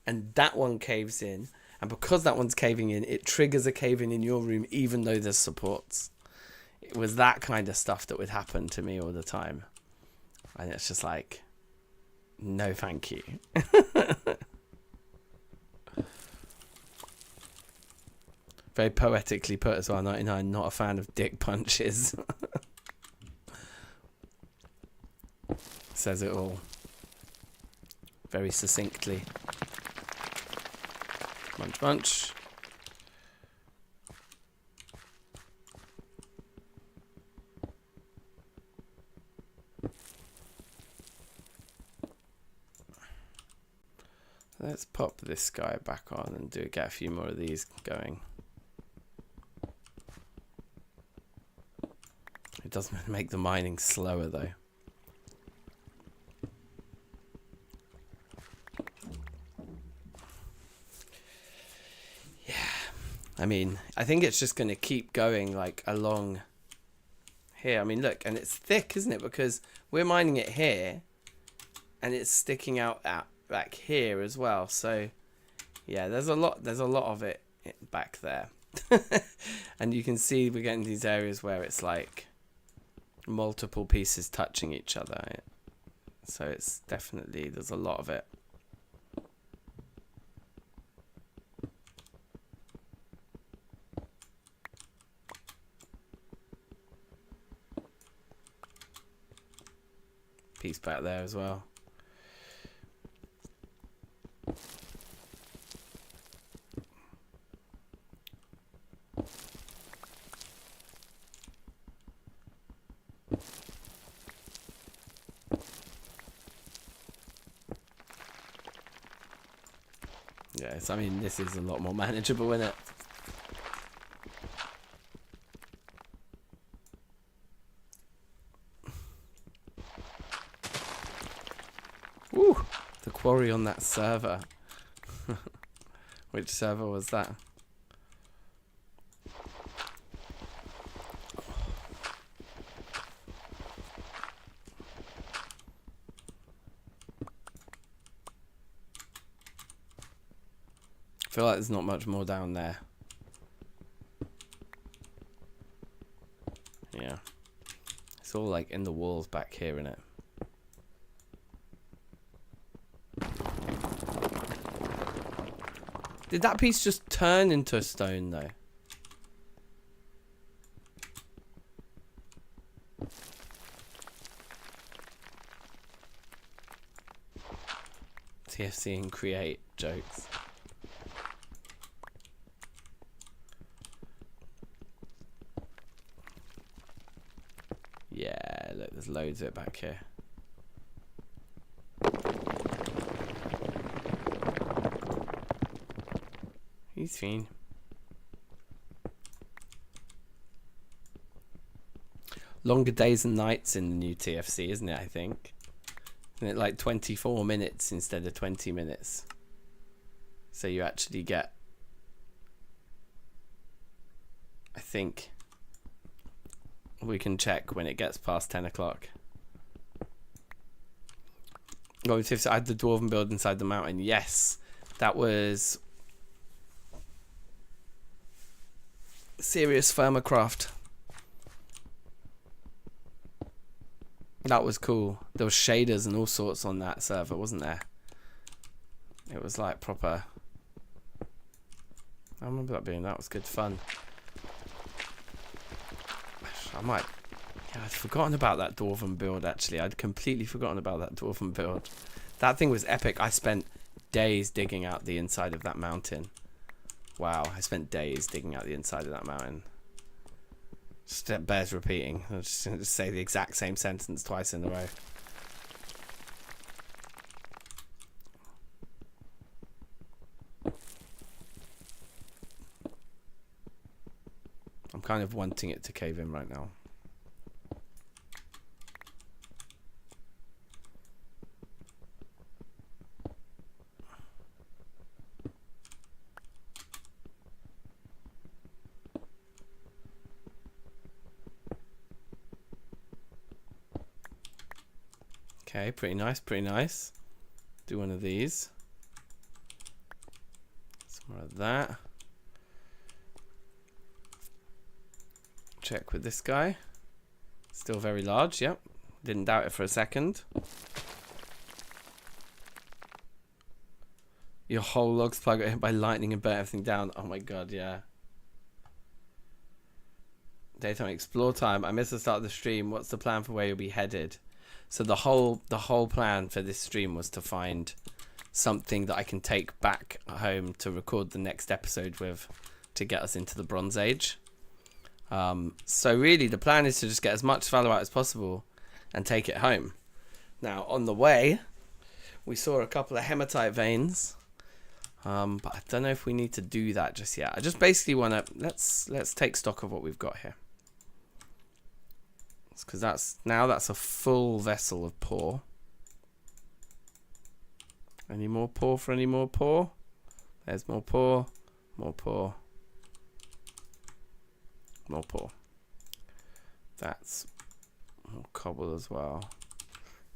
and that one caves in. And because that one's caving in, it triggers a cave-in in your room, even though there's supports. It was that kind of stuff that would happen to me all the time. And it's just like, no thank you. Very poetically put as well, 99, not a fan of dick punches. Says it all. Very succinctly. Munch, munch. Let's pop this guy back on and get a few more of these going. It does make the mining slower though. I mean, I think it's just going to keep going like along here. I mean, look, and it's thick, isn't it? Because we're mining it here and it's sticking out back here as well. So yeah, there's a lot of it back there. And you can see we're getting these areas where it's like multiple pieces touching each other. So it's definitely, there's a lot of it. Piece back there as well. Yes, I mean, this is a lot more manageable, isn't it? Woo! The quarry on that server. Which server was that? I feel like there's not much more down there. Yeah. It's all like in the walls back here, innit? Did that piece just turn into a stone though? TFC and create jokes. Yeah, look, there's loads of it back here. He's fine. longer days and nights in the new TFC, isn't it? I think. Isn't it like 24 minutes instead of 20 minutes? So you actually get, I think, we can check when it gets past 10 o'clock. Oh, I had the dwarven build inside the mountain. Yes, that was serious Firmacraft. That was cool. There was shaders and all sorts on that server, wasn't there? It was like proper. I remember that was good fun. I'd forgotten about that dwarven build, actually. I'd completely forgotten about that dwarven build. That thing was epic. I spent days digging out the inside of that mountain. Wow, I spent days digging out the inside of that mountain. Just bears repeating. I'll just say the exact same sentence twice in a row. I'm kind of wanting it to cave in right now. Okay, pretty nice, pretty nice. Do one of these. Some more of that. Check with this guy. Still very large, yep. Didn't doubt it for a second. Your whole log supply got hit by lightning and burnt everything down. Oh my god, yeah. Daytime explore time. I missed the start of the stream. What's the plan for where you'll be headed? So the whole plan for this stream was to find something that I can take back home to record the next episode with, to get us into the Bronze Age. So really the plan is to just get as much fallow out as possible and take it home. Now on the way we saw a couple of hematite veins, but I don't know if we need to do that just yet. I just basically want to let's take stock of what we've got here, because that's a full vessel of pour. Any more pour for any more pour? There's more pour, more pour, more pour. That's more cobble as well. Yeah,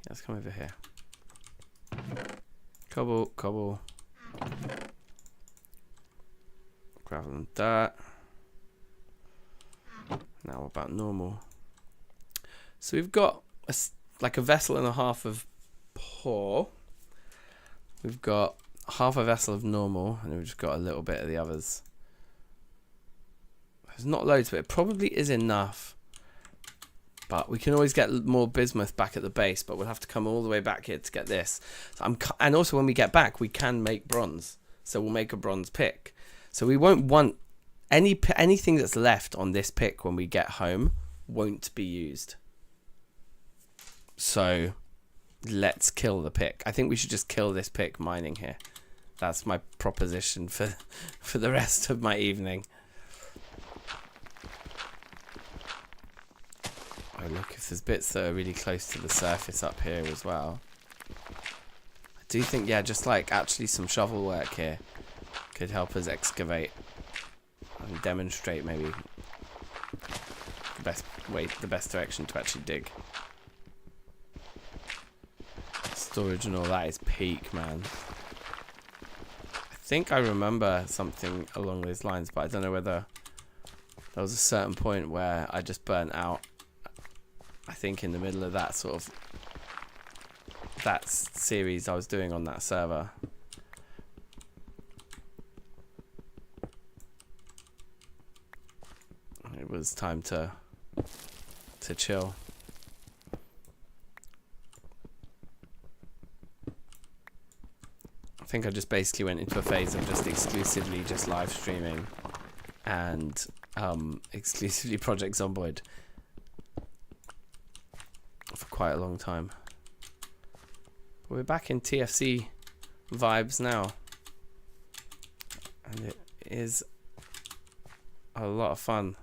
let's come over here. Cobble, cobble, gravel and dirt. Now what about normal? So we've got like a vessel and a half of pour. We've got half a vessel of normal, and we've just got a little bit of the others. There's not loads, but it probably is enough. But we can always get more bismuth back at the base, but we'll have to come all the way back here to get this. So and also when we get back, we can make bronze. So we'll make a bronze pick. So we won't want anything that's left on this pick when we get home won't be used. So let's kill the pick. I think we should just kill this pick mining here. That's my proposition for the rest of my evening. Oh look, if there's bits that are really close to the surface up here as well. I do think, yeah, just like actually some shovel work here could help us excavate and demonstrate maybe the best direction to actually dig. Storage and all that is peak, man. I think I remember something along those lines, but I don't know whether there was a certain point where I just burnt out. I think in the middle of that sort of that series I was doing on that server. It was time to chill. I think I just basically went into a phase of just exclusively just live streaming and exclusively Project Zomboid for quite a long time. But we're back in TFC vibes now, and it is a lot of fun.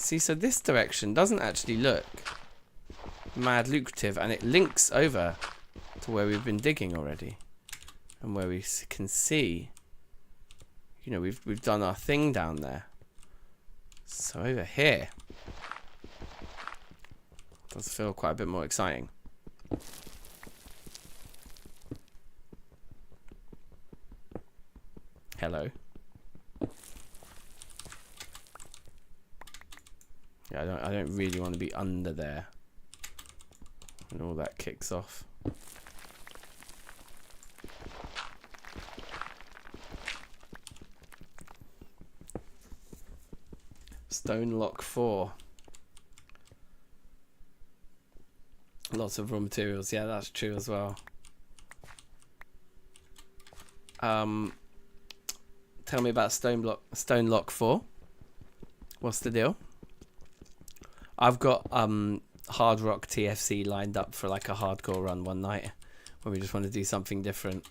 See, so this direction doesn't actually look mad lucrative, and it links over to where we've been digging already, and where we can see, you know, we've done our thing down there. So over here does feel quite a bit more exciting. Hello. Yeah, I don't really want to be under there when all that kicks off. Stone lock 4. Lots of raw materials. Yeah, that's true as well. Tell me about stone lock 4. What's the deal? I've got hard rock TFC lined up for like a hardcore run one night when we just want to do something different.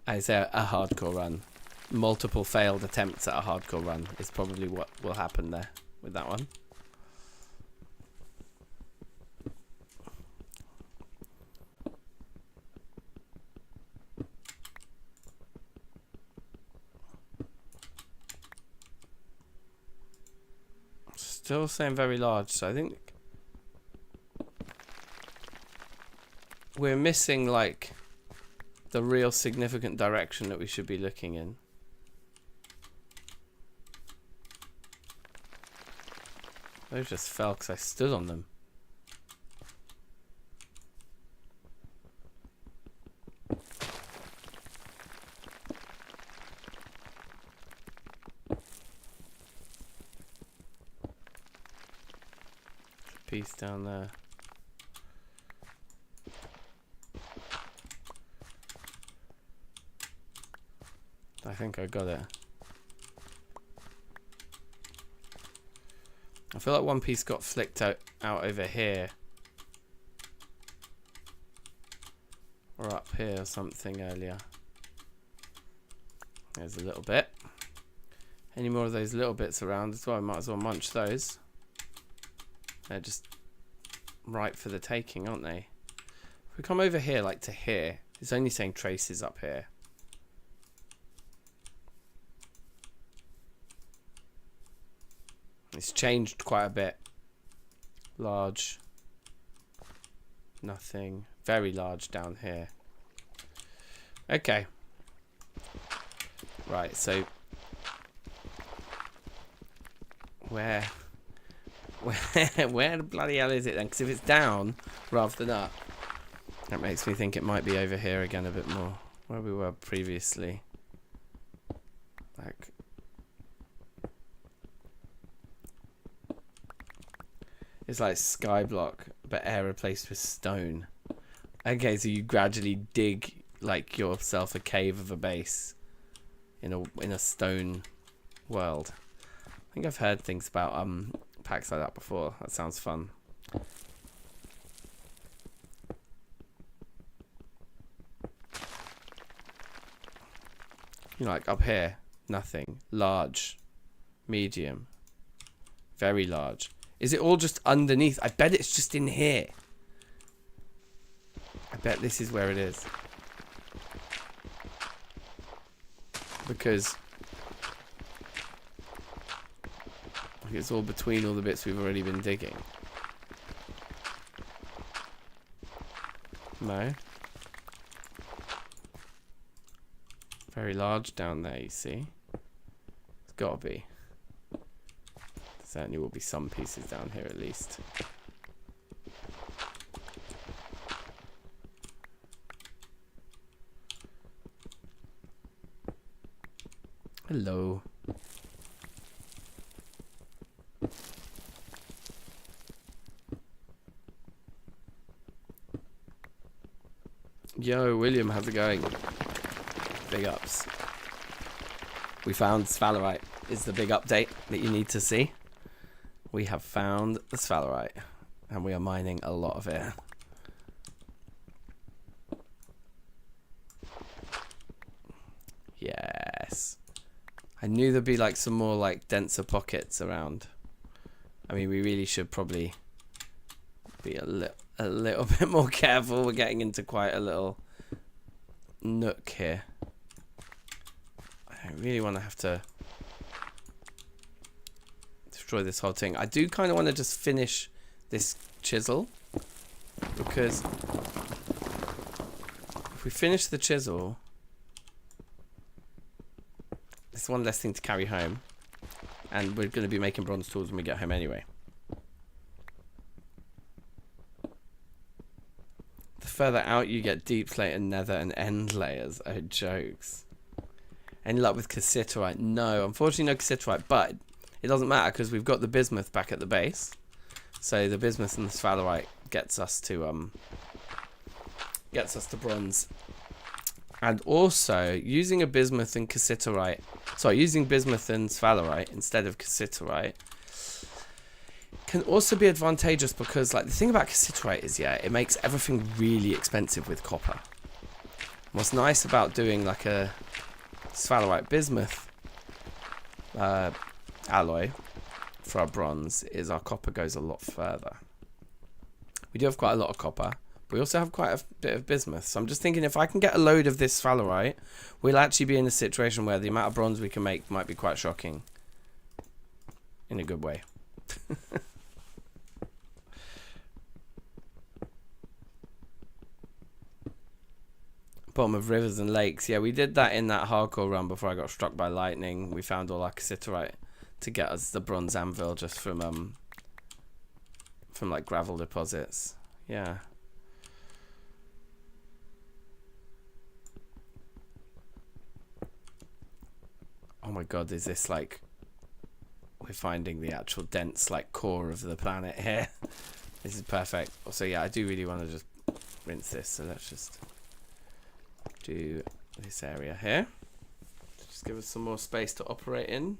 I say a hardcore run. Multiple failed attempts at a hardcore run is probably what will happen there with that one. Still saying very large, so I think we're missing like the real significant direction that we should be looking in. Those just fell because I stood on them. Piece down there. I think I got it. I feel like one piece got flicked out over here. Or up here or something earlier. There's a little bit. Any more of those little bits around as well, I might as well munch those. They're just ripe for the taking, aren't they? If we come over here, like to here, it's only saying traces up here. It's changed quite a bit. Large. Nothing. Very large down here. Okay. Right, so where the bloody hell is it then? Because if it's down rather than up, that makes me think it might be over here again a bit more, where we were previously. Like, it's like sky block, but air replaced with stone. Okay, so you gradually dig like yourself a cave of a base in a stone world. I think I've heard things about packs like that before. That sounds fun. You know, like up here, nothing. Large, medium, very large. Is it all just underneath? I bet it's just in here. I bet this is where it is. Because it's all between all the bits we've already been digging. No. Very large down there, you see. It's got to be. Certainly will be some pieces down here at least. Hello. Yo, William, how's it going? Big ups. We found sphalerite is the big update that you need to see. We have found the sphalerite, and we are mining a lot of it. Yes. I knew there'd be like some more like denser pockets around. I mean, we really should probably be a little bit more careful. We're getting into quite a little nook here. I don't really want to have to destroy this whole thing. I do kind of want to just finish this chisel, because if we finish the chisel, it's one less thing to carry home, and we're going to be making bronze tools when we get home anyway. The further out you get deep slate and nether and end layers. Oh, jokes. Any luck with cassiterite? No, unfortunately no cassiterite, but it doesn't matter because we've got the bismuth back at the base. So the bismuth and the sphalerite gets us to bronze. And also using a bismuth and cassiterite, sorry, using bismuth and sphalerite instead of cassiterite can also be advantageous, because like the thing about cassiterite is, yeah, it makes everything really expensive with copper. What's nice about doing like a sphalerite bismuth alloy for our bronze is our copper goes a lot further. We do have quite a lot of copper. We also have quite a bit of bismuth. So I'm just thinking, if I can get a load of this sphalerite, we'll actually be in a situation where the amount of bronze we can make might be quite shocking. In a good way. Bottom of rivers and lakes. Yeah, we did that in that hardcore run before I got struck by lightning. We found all our cassiterite to get us the bronze anvil just from like gravel deposits. Yeah. Oh my god, is this like, we're finding the actual dense like core of the planet here. This is perfect. Also, yeah, I do really want to just rinse this, so let's just do this area here. Just give us some more space to operate in.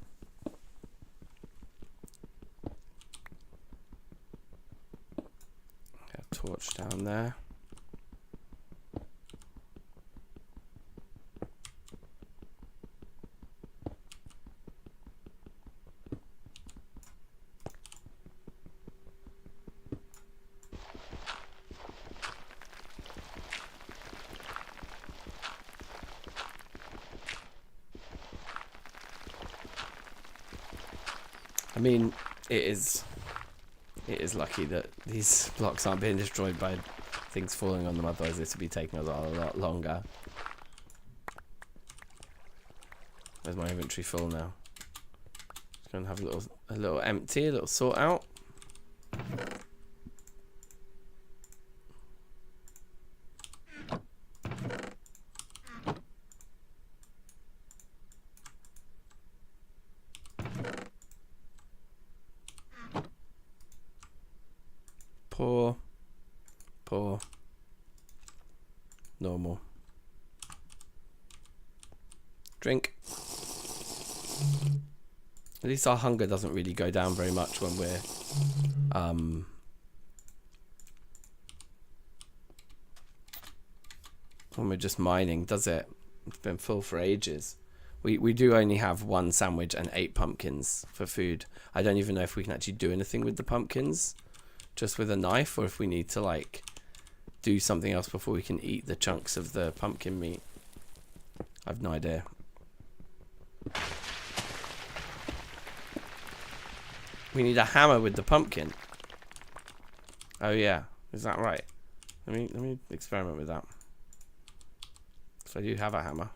Okay, torch down there. I mean, it is lucky that these blocks aren't being destroyed by things falling on them, otherwise this would be taking us a lot longer. Where's my inventory full now? Just gonna have a little empty, a little sort out. Poor, normal. Drink. At least our hunger doesn't really go down very much when we're just mining, does it? It's been full for ages. We do only have 1 sandwich and 8 pumpkins for food. I don't even know if we can actually do anything with the pumpkins just with a knife, or if we need to like do something else before we can eat the chunks of the pumpkin meat. I've no idea. We need a hammer with the pumpkin. Oh yeah, is that right? Let me experiment with that. So I do have a hammer.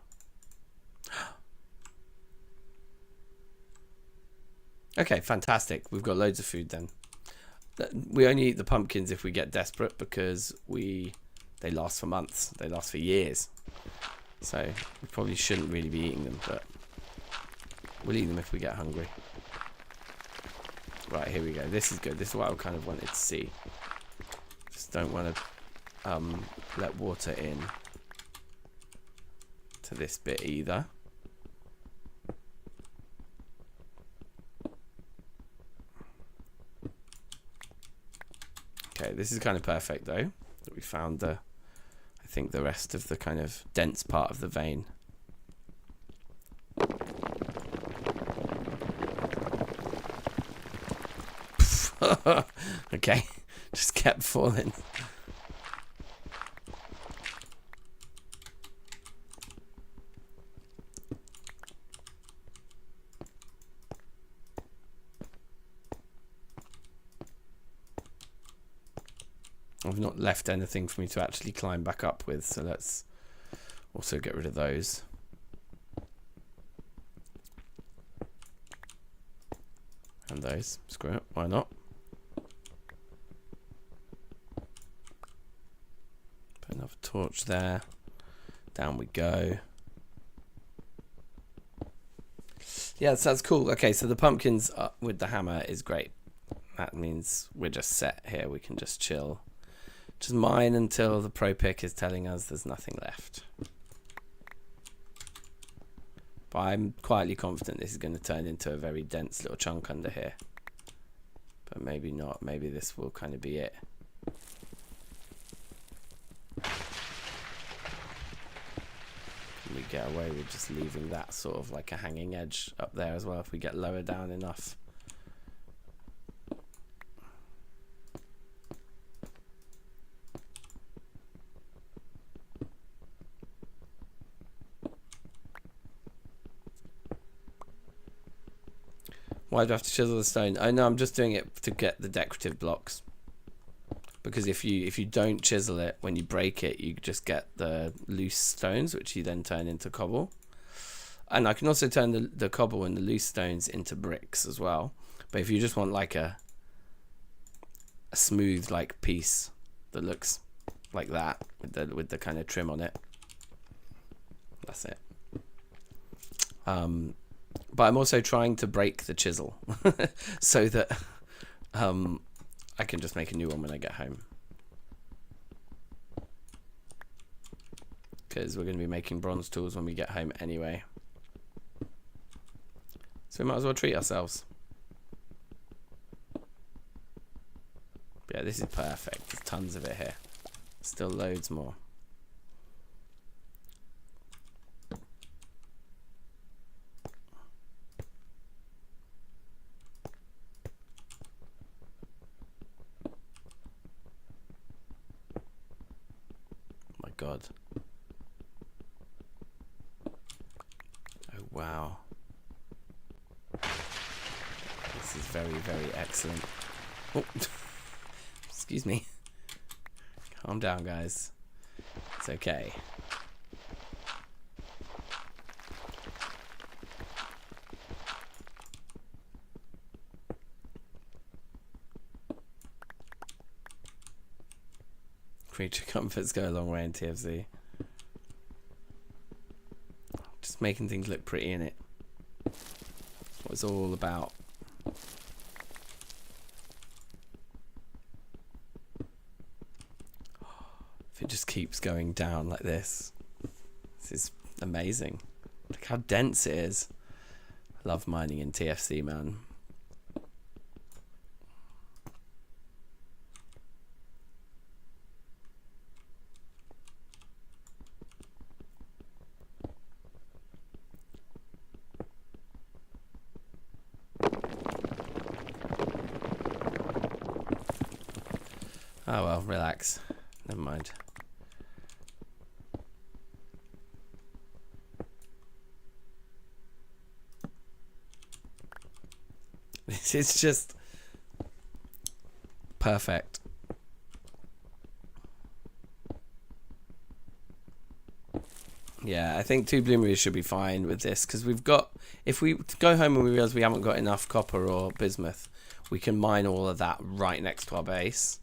Okay, fantastic. We've got loads of food then. We only eat the pumpkins if we get desperate, because they last for months. They last for years. So we probably shouldn't really be eating them, but we'll eat them if we get hungry. Right, here we go. This is good. This is what I kind of wanted to see. Just don't want to let water in to this bit either. Okay, this is kind of perfect though, that we found I think the rest of the kind of dense part of the vein. Okay, just kept falling. I've not left anything for me to actually climb back up with, so let's also get rid of those. And those. Screw it, why not? Put another torch there. Down we go. Yeah, so that's cool. Okay, so the pumpkins with the hammer is great. That means we're just set here. We can just chill. Just mine until the pro pick is telling us there's nothing left. But I'm quietly confident this is going to turn into a very dense little chunk under here. But maybe not. Maybe this will kind of be it. Can we get away with just leaving that sort of like a hanging edge up there as well if we get lower down enough? Why do I have to chisel the stone? I know, I'm just doing it to get the decorative blocks. Because if you don't chisel it, when you break it, you just get the loose stones, which you then turn into cobble. And I can also turn the cobble and the loose stones into bricks as well. But if you just want like a smooth like piece that looks like that with the kind of trim on it, that's it. But I'm also trying to break the chisel so that I can just make a new one when I get home. Because we're going to be making bronze tools when we get home anyway. So we might as well treat ourselves. Yeah, this is perfect. There's tons of it here. Still loads more. God. Oh wow. This is very, very excellent. Oh. Excuse me. Calm down, guys. It's okay. Creature comforts go a long way in TFC. Just making things look pretty in it. That's what it's all about. If it just keeps going down like this. This is amazing. Look how dense it is. I love mining in TFC, man. Oh well, relax. Never mind. This is just perfect. Yeah, I think 2 bloomeries should be fine with this because we've got, if we go home and we realise we haven't got enough copper or bismuth, we can mine all of that right next to our base.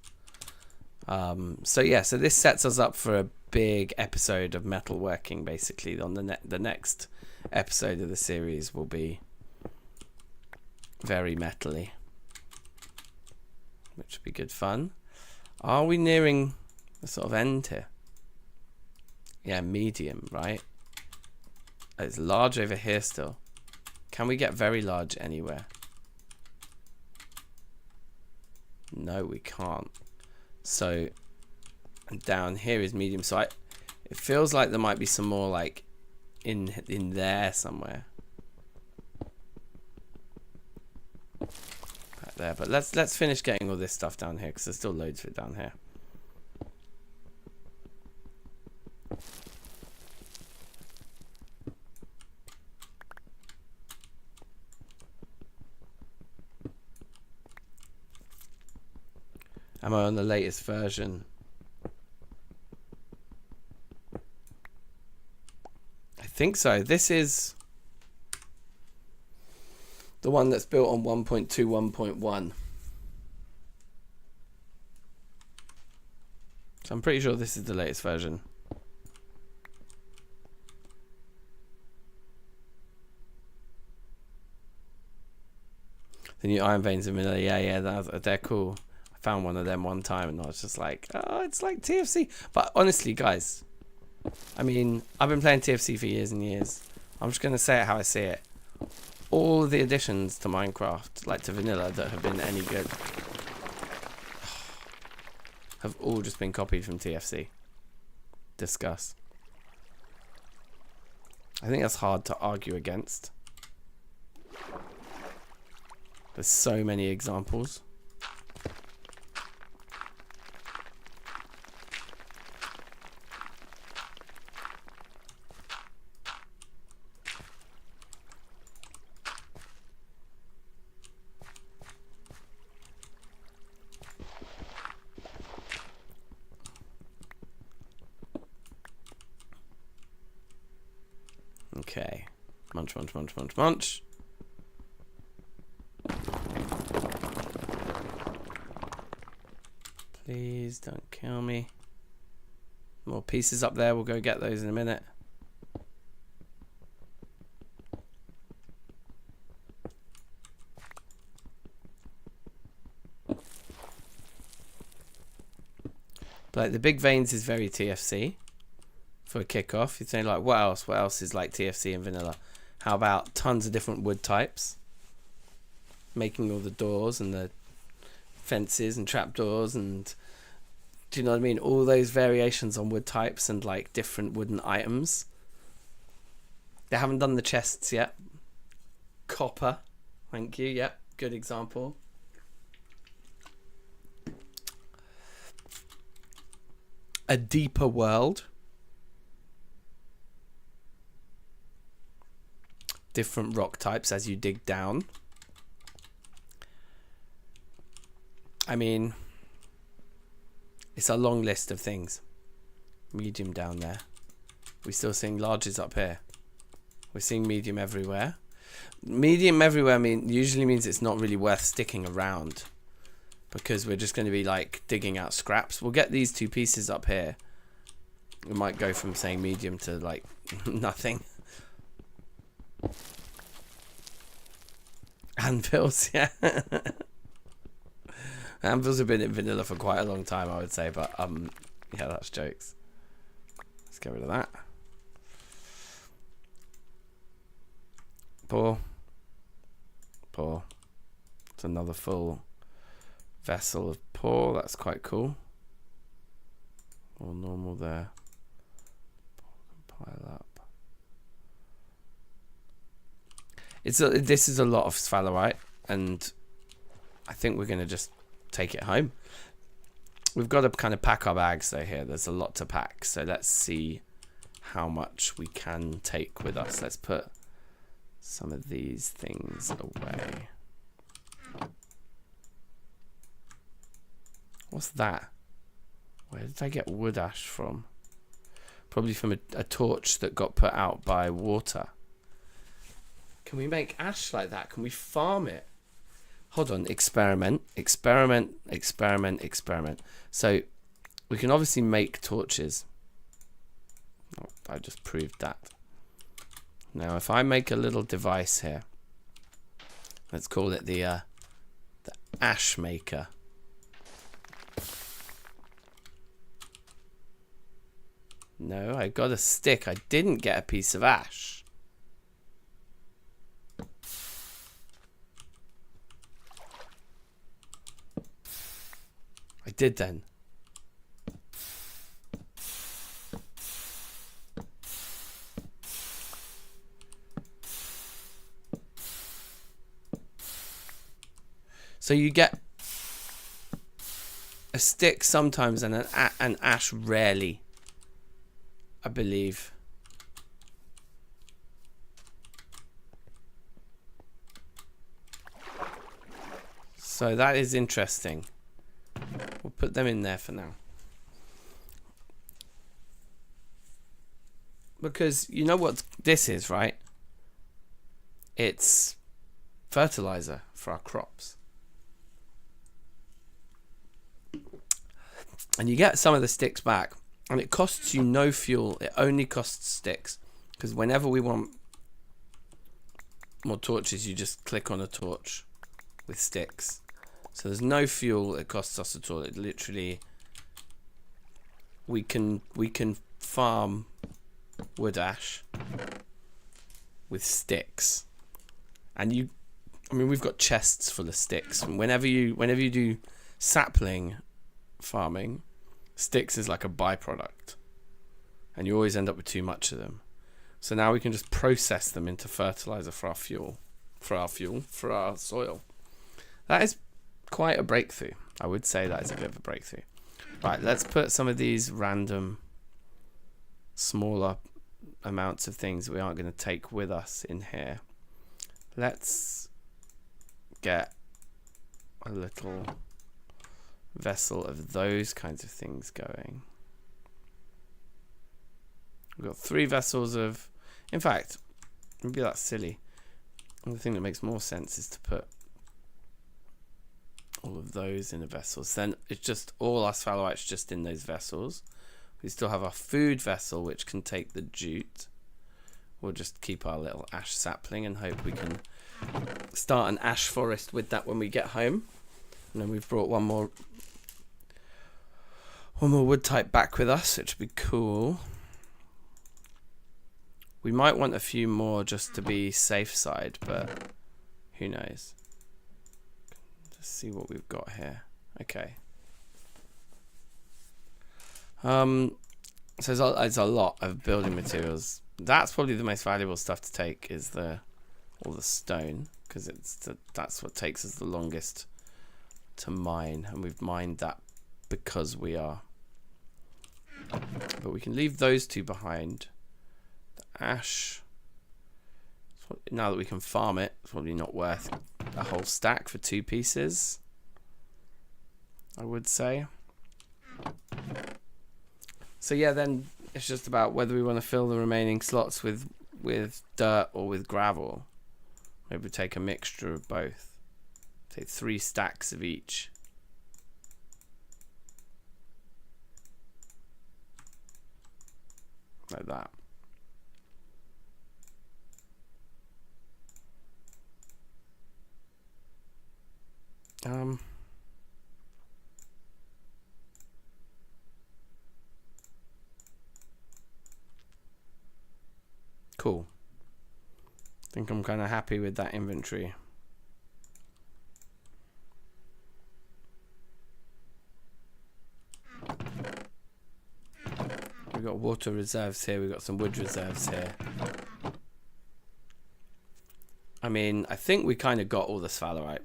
So yeah, so this sets us up for a big episode of metalworking. Basically, on the next episode of the series will be very metally, which will be good fun. Are we nearing the sort of end here? Yeah, medium, right? It's large over here still. Can we get very large anywhere? No, we can't. So, and down here is medium. So it feels like there might be some more like in there somewhere. get there. But let's finish getting all this stuff down here, because there's still loads of it down here. Am I on the latest version? I think so. This is the one that's built on 1.2, 1.1. So I'm pretty sure this is the latest version. The new iron veins in vanilla. Yeah, they're cool. I found one of them one time and I was just like, oh, it's like TFC. But honestly, guys, I mean, I've been playing TFC for years and years. I'm just going to say it how I see it. All the additions to Minecraft, like to vanilla, that have been any good, have all just been copied from TFC. Discuss. I think that's hard to argue against. There's so many examples. Okay. Munch, munch, munch, munch, munch. Please don't kill me. More pieces up there. We'll go get those in a minute. But like, the big veins is very TFC for a kickoff. You'd say like, what else? What else is like TFC and vanilla? How about tons of different wood types? Making all the doors and the fences and trapdoors and, do you know what I mean? All those variations on wood types and like different wooden items. They haven't done the chests yet. Copper. Thank you. Yep. Good example. A deeper world. Different rock types as you dig down. I mean, it's a long list of things. Medium down there. We're still seeing larges up here. We're seeing medium everywhere. Medium everywhere usually means it's not really worth sticking around, because we're just going to be like digging out scraps. We'll get these two pieces up here. We might go from saying medium to like nothing. Anvils, yeah. Anvils have been in vanilla for quite a long time, I would say, but yeah, that's jokes. Let's get rid of that. Pour. It's another full vessel of pour. That's quite cool. All normal there. Pile up. This is a lot of sphalerite, and I think we're going to just take it home. We've got to kind of pack our bags though here. There's a lot to pack, so let's see how much we can take with us. Let's put some of these things away. What's that? Where did I get wood ash from? Probably from a torch that got put out by water. Can we make ash like that? Can we farm it? Hold on, experiment. So we can obviously make torches. Oh, I just proved that. Now if I make a little device here, let's call it the ash maker. No, I got a stick. I didn't get a piece of ash. I did then. So you get a stick sometimes and an ash rarely, I believe. So that is interesting. We'll put them in there for now. Because you know what this is, right? It's fertilizer for our crops. And you get some of the sticks back, and it costs you no fuel. It only costs sticks. Because whenever we want more torches, you just click on a torch with sticks. So there's no fuel it costs us at all. It literally, we can farm wood ash with sticks. And we've got chests full of sticks. And whenever you do sapling farming, sticks is like a byproduct, and you always end up with too much of them. So now we can just process them into fertilizer for our soil. That is quite a breakthrough. I would say that is a bit of a breakthrough. Right, let's put some of these random smaller amounts of things we aren't going to take with us in here. Let's get a little vessel of those kinds of things going. We've got 3 vessels of, in fact, maybe that's silly. The thing that makes more sense is to put all of those in a vessel. So then it's just all our sphalerite's just in those vessels. We still have our food vessel, which can take the jute. We'll just keep our little ash sapling and hope we can start an ash forest with that when we get home. And then we've brought one more wood type back with us, which would be cool. We might want a few more just to be safe side, but who knows. Let's see what we've got here. Okay. So there's a lot of building materials. That's probably the most valuable stuff to take, is all the stone, because that's what takes us the longest to mine, and we've mined that because we are. But we can leave those 2 behind. The ash, now that we can farm it, it's probably not worth a whole stack for 2 pieces, I would say. So yeah, then it's just about whether we want to fill the remaining slots with dirt or with gravel. Maybe take a mixture of both. Take 3 stacks of each. Like that. Cool. I think I'm kind of happy with that inventory. We've got water reserves here. We've got some wood reserves here. I mean, I think we kind of got all the sphalerite.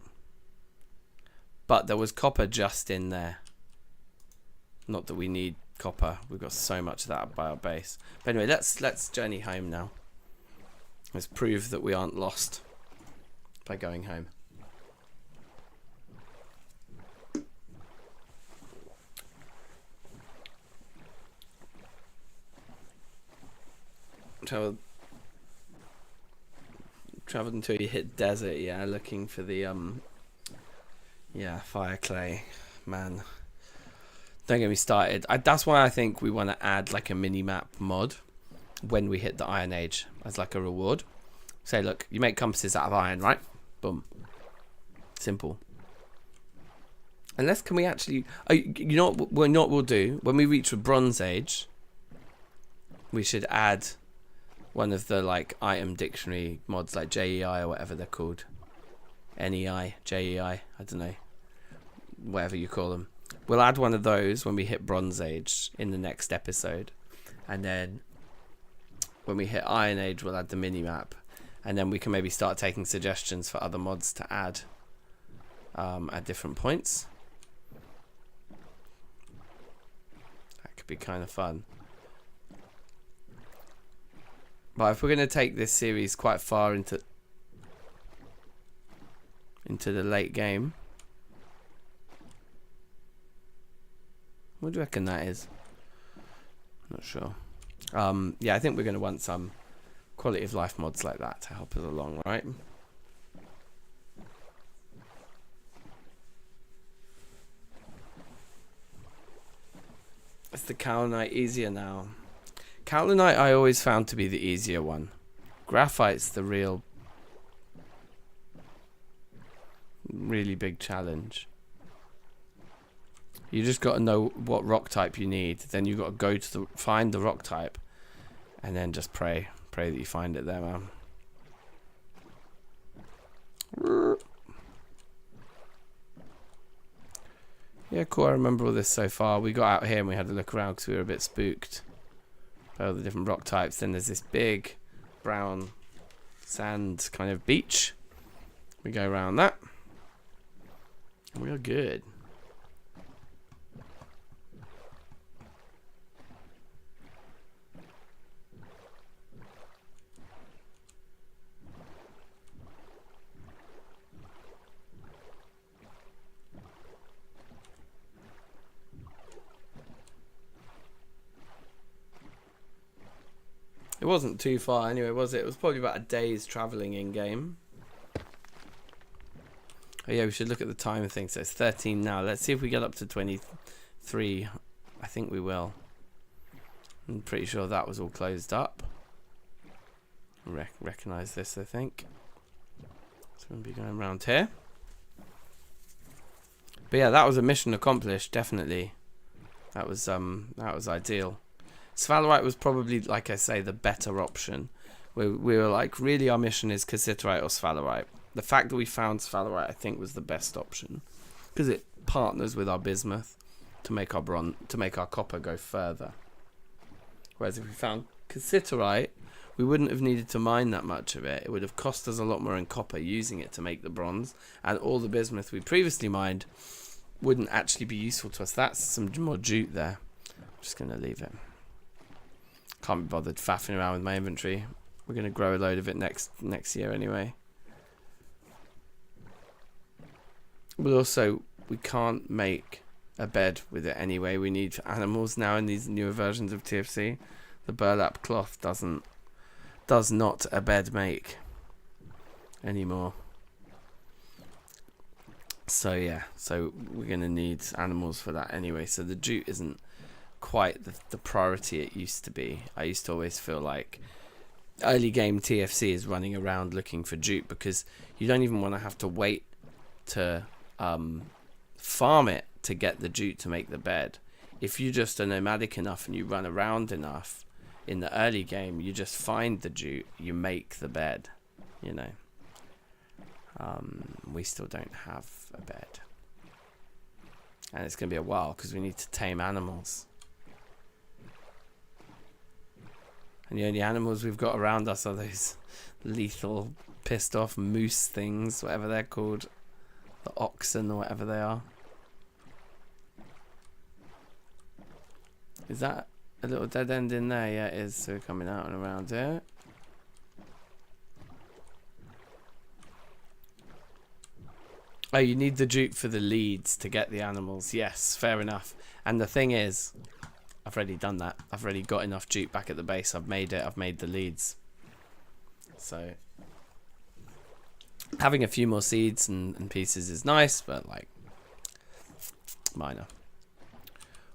But there was copper just in there. Not that we need copper. We've got so much of that by our base. But anyway, let's journey home now. Let's prove that we aren't lost by going home. Travel until you hit desert, yeah, looking for the fire clay, man. Don't get me started. That's why I think we want to add like a mini-map mod when we hit the Iron Age as like a reward. Say, look, you make compasses out of iron, right? Boom. Simple. Unless, can we actually... you know what we'll do? When we reach the Bronze Age, we should add one of the like item dictionary mods, like JEI or whatever they're called. NEI, JEI, I don't know. Whatever you call them. We'll add one of those when we hit Bronze Age in the next episode. And then when we hit Iron Age, we'll add the mini-map. And then we can maybe start taking suggestions for other mods to add at different points. That could be kind of fun. But if we're going to take this series quite far into the late game, what do you reckon that is? Not sure. Yeah, I think we're going to want some quality of life mods like that to help us along, right? Is the Kaolinite easier now? Kaolinite I always found to be the easier one. Graphite's the really big challenge. You just got to know what rock type you need. Then you got to go to find the rock type, and then just pray that you find it there, man. Yeah, cool. I remember all this so far. We got out here and we had to look around because we were a bit spooked by all the different rock types. Then there's this big brown sand kind of beach. We go around that. And we are good. It wasn't too far anyway, was it? It was probably about a day's travelling in-game. Oh yeah, we should look at the time thing. So it's 13 now. Let's see if we get up to 23. I think we will. I'm pretty sure that was all closed up. Recognise this, I think. So we'll be going around here. But yeah, that was a mission accomplished, definitely. That was ideal. Sphalerite was probably, like I say, the better option. We were like, really, our mission is cassiterite or sphalerite. The fact that we found sphalerite, I think, was the best option because it partners with our bismuth to make our copper go further. Whereas if we found cassiterite, we wouldn't have needed to mine that much of it. It would have cost us a lot more in copper using it to make the bronze, and all the bismuth we previously mined wouldn't actually be useful to us. That's some more jute there. I'm just going to leave it. Can't be bothered faffing around with my inventory. We're going to grow a load of it next year anyway. But also, we can't make a bed with it anyway. We need animals now in these newer versions of TFC. The burlap cloth does not a bed make anymore. So yeah, so we're going to need animals for that anyway. So the jute isn't quite the priority it used to be. I used to always feel like early game TFC is running around looking for jute because you don't even want to have to wait to farm it to get the jute to make the bed. If you just are nomadic enough and you run around enough in the early game, you just find the jute, you make the bed, you know. We still don't have a bed, and it's gonna be a while because we need to tame animals. And the only animals we've got around us are those lethal, pissed off moose things, whatever they're called. The oxen or whatever they are. Is that a little dead end in there? Yeah, it is. So we're coming out and around here. Oh, you need the jute for the leads to get the animals. Yes, fair enough. And the thing is, I've already done that. I've already got enough jute back at the base. I've made it. I've made the leads. So having a few more seeds and pieces is nice, but like minor.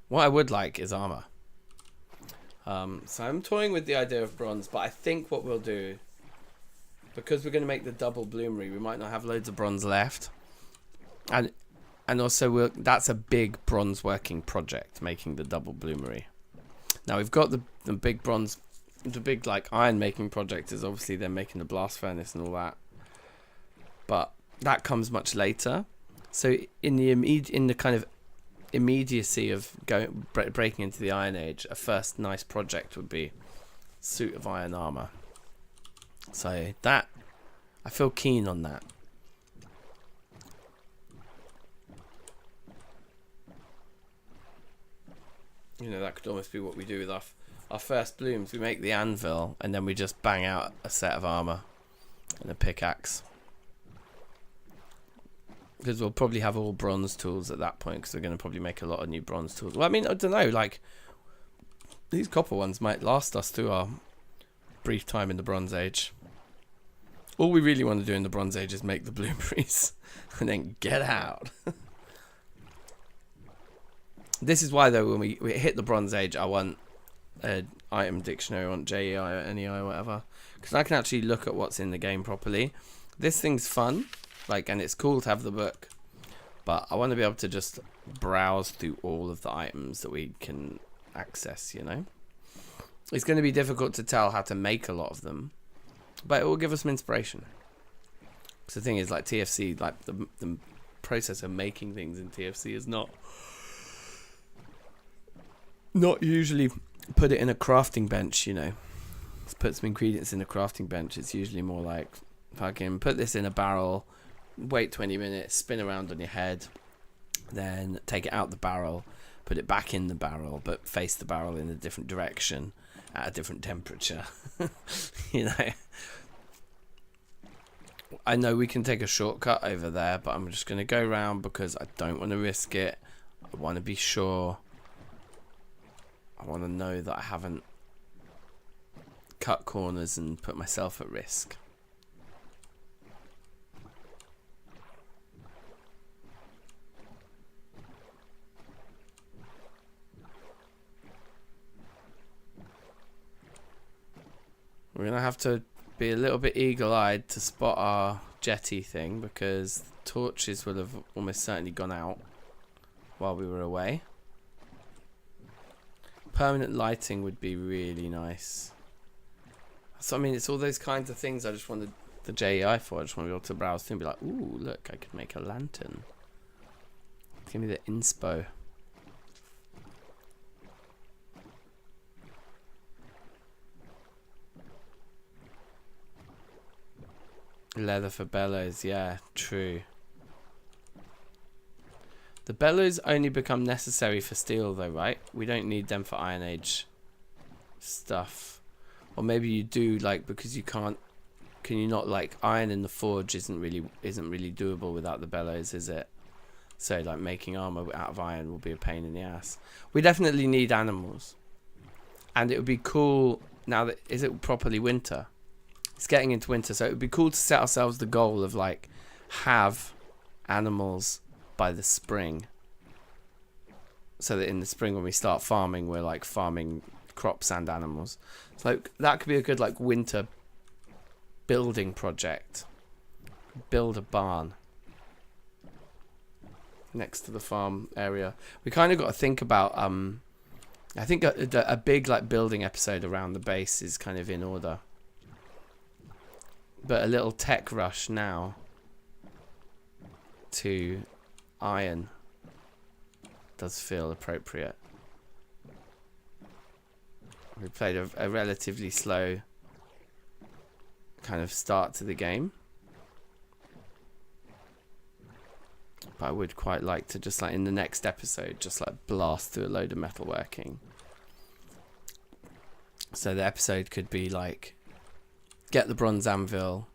What I would like is armor. So I'm toying with the idea of bronze, but I think what we'll do, because we're going to make the double bloomery, we might not have loads of bronze left. And also that's a big bronze working project, making the double bloomery. Now we've got the big bronze, the big like iron making project is obviously they're making the blast furnace and all that. But that comes much later. So in the kind of immediacy of breaking into the Iron Age, a first nice project would be suit of iron armor. So that I feel keen on that. You know, that could almost be what we do with our first blooms. We make the anvil, and then we just bang out a set of armor and a pickaxe. Because we'll probably have all bronze tools at that point, because we're going to probably make a lot of new bronze tools. Well, I mean, I don't know, like, these copper ones might last us through our brief time in the Bronze Age. All we really want to do in the Bronze Age is make the bloomeries and then get out. This is why, though, when we hit the Bronze Age, I want an item dictionary, I want JEI or NEI or whatever, because I can actually look at what's in the game properly. This thing's fun, like, and it's cool to have the book, but I want to be able to just browse through all of the items that we can access, you know. It's going to be difficult to tell how to make a lot of them, but it will give us some inspiration. Because the thing is, like, TFC, like, the process of making things in TFC is not usually put it in a crafting bench, you know. Let's put some ingredients in a crafting bench. It's usually more like, fucking put this in a barrel, wait 20 minutes, spin around on your head, then take it out the barrel, put it back in the barrel, but face the barrel in a different direction at a different temperature. You know, I know we can take a shortcut over there, but I'm just going to go around because I don't want to risk it. I want to be sure. I want to know that I haven't cut corners and put myself at risk. We're going to have to be a little bit eagle-eyed to spot our jetty thing, because torches will have almost certainly gone out while we were away. Permanent lighting would be really nice. So, I mean, it's all those kinds of things I just wanted the JEI for. I just want to be able to browse through and be like, ooh, look, I could make a lantern. Give me the inspo. Leather for bellows, yeah, true. The bellows only become necessary for steel though, right? We don't need them for Iron Age stuff. Or maybe you do, like, because you can't, can you not, like, iron in the forge isn't really doable without the bellows, is it? So, like, making armor out of iron will be a pain in the ass. We definitely need animals. And it would be cool, now that, is it properly winter? It's getting into winter, so it would be cool to set ourselves the goal of, like, have animals by the spring. So that in the spring when we start farming, we're, like, farming crops and animals. So that could be a good, like, winter building project. Build a barn next to the farm area. We kind of got to think about, I think a big, like, building episode around the base is kind of in order. But a little tech rush now to iron does feel appropriate. We played a relatively slow kind of start to the game. But I would quite like to just, like, in the next episode, just, like, blast through a load of metalworking. So the episode could be, like, get the bronze anvil,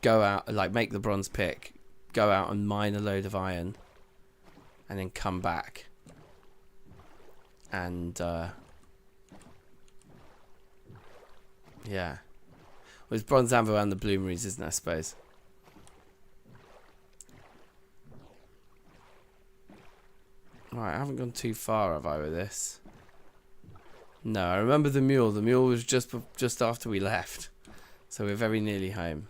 go out, like, make the bronze pick, go out and mine a load of iron, and then come back and yeah, well, it's bronze anvil and the bloomeries, isn't it, I suppose? Right, I haven't gone too far, have I, with this? No, I remember the mule. The mule was just after we left. So we're very nearly home.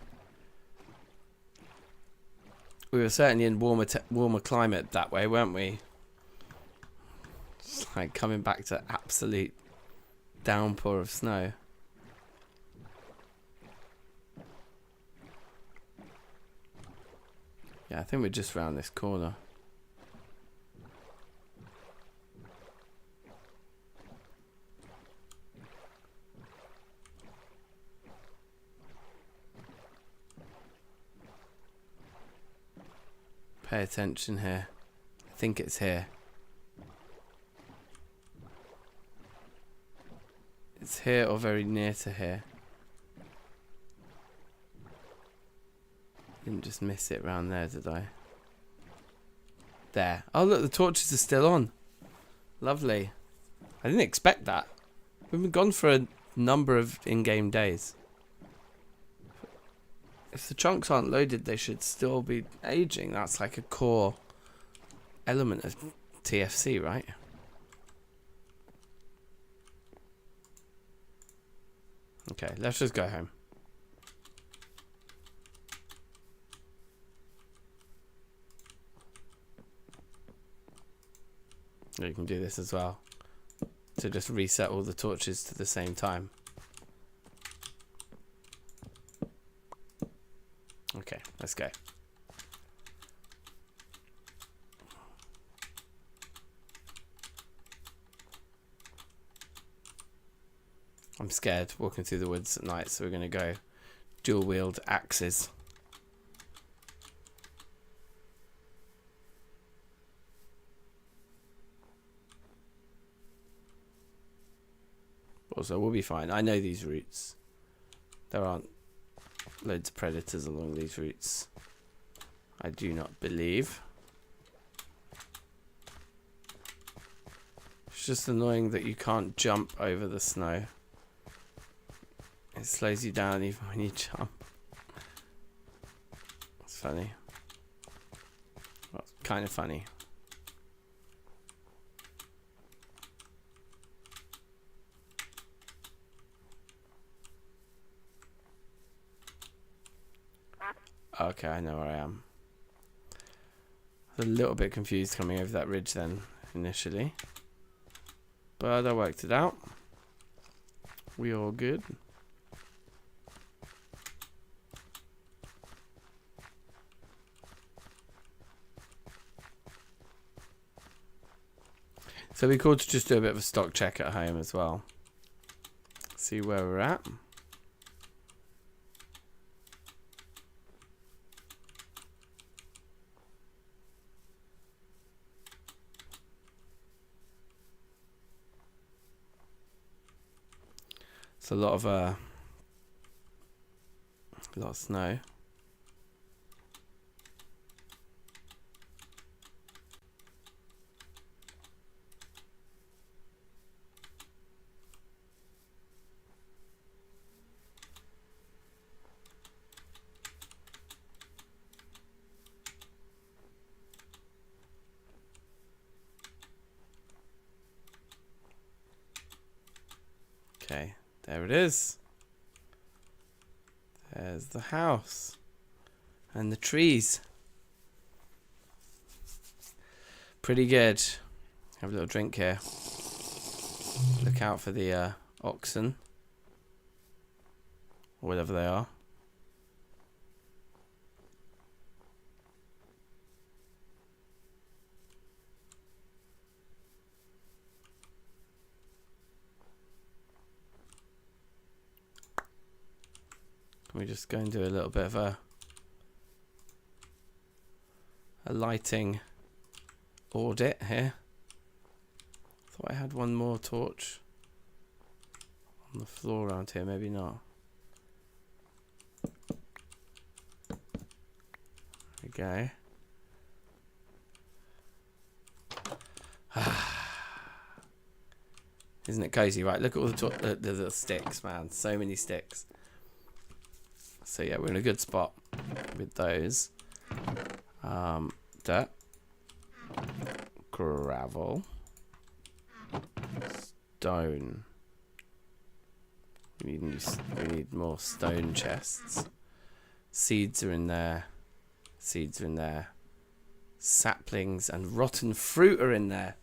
We were certainly in warmer climate that way, weren't we? It's like coming back to absolute downpour of snow. Yeah, I think we're just round this corner. Pay attention here. I think it's here. It's here or very near to here. Didn't just miss it round there, did I? There. Oh, look, the torches are still on. Lovely. I didn't expect that. We've been gone for a number of in-game days. If the chunks aren't loaded, they should still be aging. That's like a core element of TFC, right? Okay, let's just go home. You can do this as well. To just reset all the torches to the same time. Okay, let's go. I'm scared walking through the woods at night, so we're going to go dual wield axes. Also, we'll be fine. I know these routes. There aren't loads of predators along these routes. I do not believe. It's just annoying that you can't jump over the snow. It slows you down even when you jump. It's funny. Well, it's kind of funny. Okay, I know where I am. I was a little bit confused coming over that ridge then, initially. But I worked it out. We all good. So it'd be cool to just do a bit of a stock check at home as well. See where we're at. It's a lot of snow. Okay, there it is. There's the house. And the trees. Pretty good. Have a little drink here. Look out for the oxen. Or whatever they are. Can we just go and do a little bit of a lighting audit here? Thought I had one more torch on the floor around here, maybe not. There we go. Isn't it cozy? Right, look at all the sticks, man. So many sticks. So yeah, we're in a good spot with those. Dirt, gravel, stone. We need more stone chests. Seeds are in there. Seeds are in there. Saplings and rotten fruit are in there.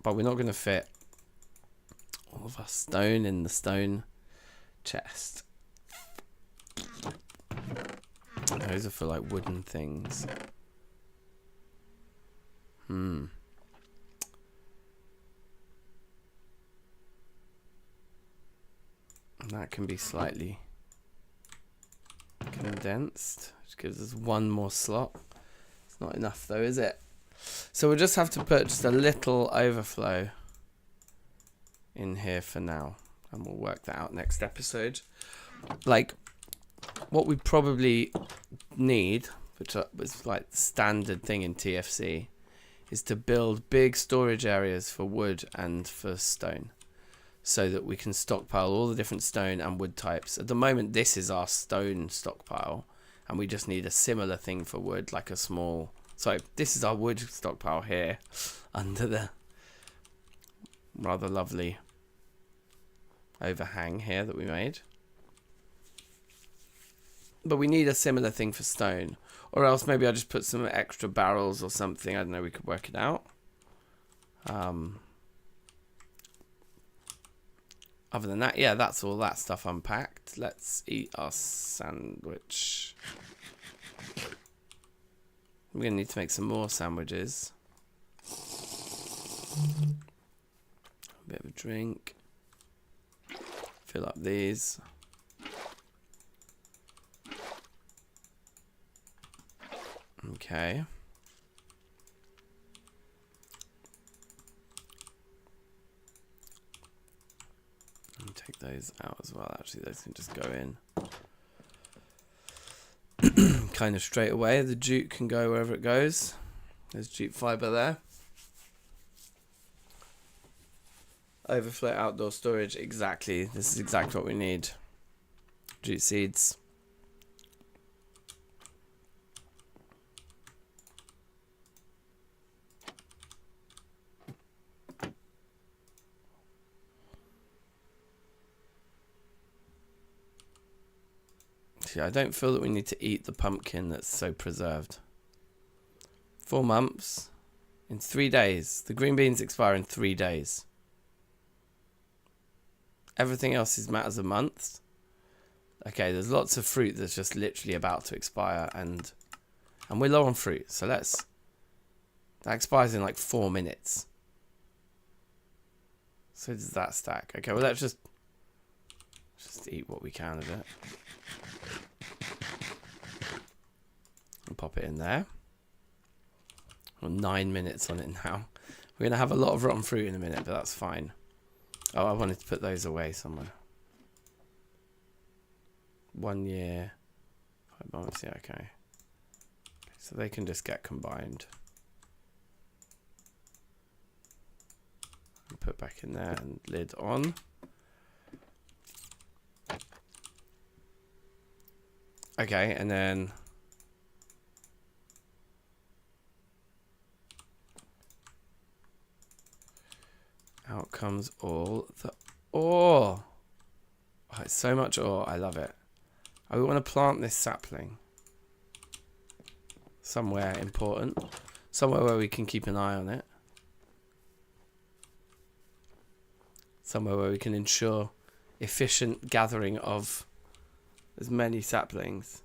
But we're not going to fit all of our stone in the stone chest. Those are for like wooden things. That can be slightly condensed, which gives us one more slot. It's not enough though, is it? So we'll just have to put just a little overflow in here for now, and we'll work that out next episode. Like, what we probably need, which was like the standard thing in TFC, is to build big storage areas for wood and for stone, so that we can stockpile all the different stone and wood types. At the moment, this is our stone stockpile, and we just need a similar thing for wood, like a small... So this is our wood stockpile here, under the rather lovely overhang here that we made. But we need a similar thing for stone. Or else maybe I'll just put some extra barrels or something. I don't know, we could work it out. Other than that, yeah, that's all that stuff unpacked. Let's eat our sandwich. We're going to need to make some more sandwiches. A bit of a drink. Fill up these. Okay. And take those out as well. Actually, those can just go in. Kind of straight away. The jute can go wherever it goes. There's jute fibre there. Overflow outdoor storage. Exactly. This is exactly what we need. Jute seeds. See, I don't feel that we need to eat the pumpkin that's so preserved. 4 months. In 3 days. The green beans expire in 3 days. Everything else is matters of months. Okay, there's lots of fruit that's just literally about to expire, and we're low on fruit, so that expires in like 4 minutes. So does that stack? Okay, well let's just eat what we can of it. And pop it in there. Well, 9 minutes on it now. We're going to have a lot of rotten fruit in a minute, but that's fine. Oh, I wanted to put those away somewhere. 1 year. 5 months, yeah, okay. So they can just get combined. And put back in there and lid on. Okay, and then... out comes all the ore. Oh, it's so much ore. I love it. I want to plant this sapling somewhere important. Somewhere where we can keep an eye on it. Somewhere where we can ensure efficient gathering of as many saplings.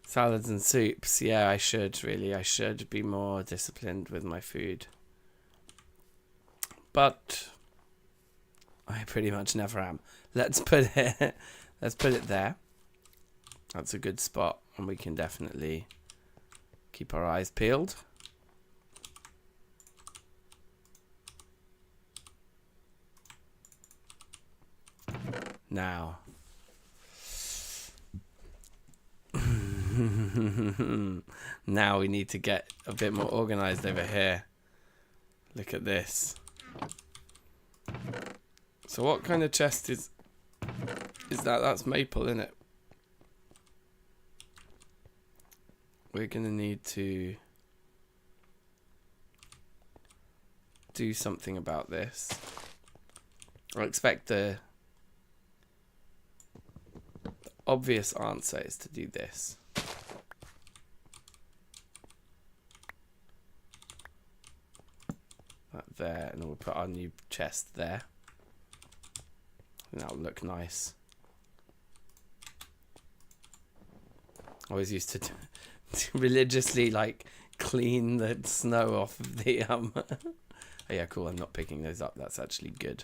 Salads and soups. Yeah, I should really. I should be more disciplined with my food. But I pretty much never am. Let's put it there. That's a good spot, and we can definitely keep our eyes peeled. Now. Now we need to get a bit more organized over here. Look at this. So what kind of chest is that? That's maple, isn't it? We're going to need to do something about this. I expect the obvious answer is to do this. That there, and then we'll put our new chest there. And that'll look nice. I always used to religiously like clean the snow off of the Oh yeah, cool, I'm not picking those up. That's actually good.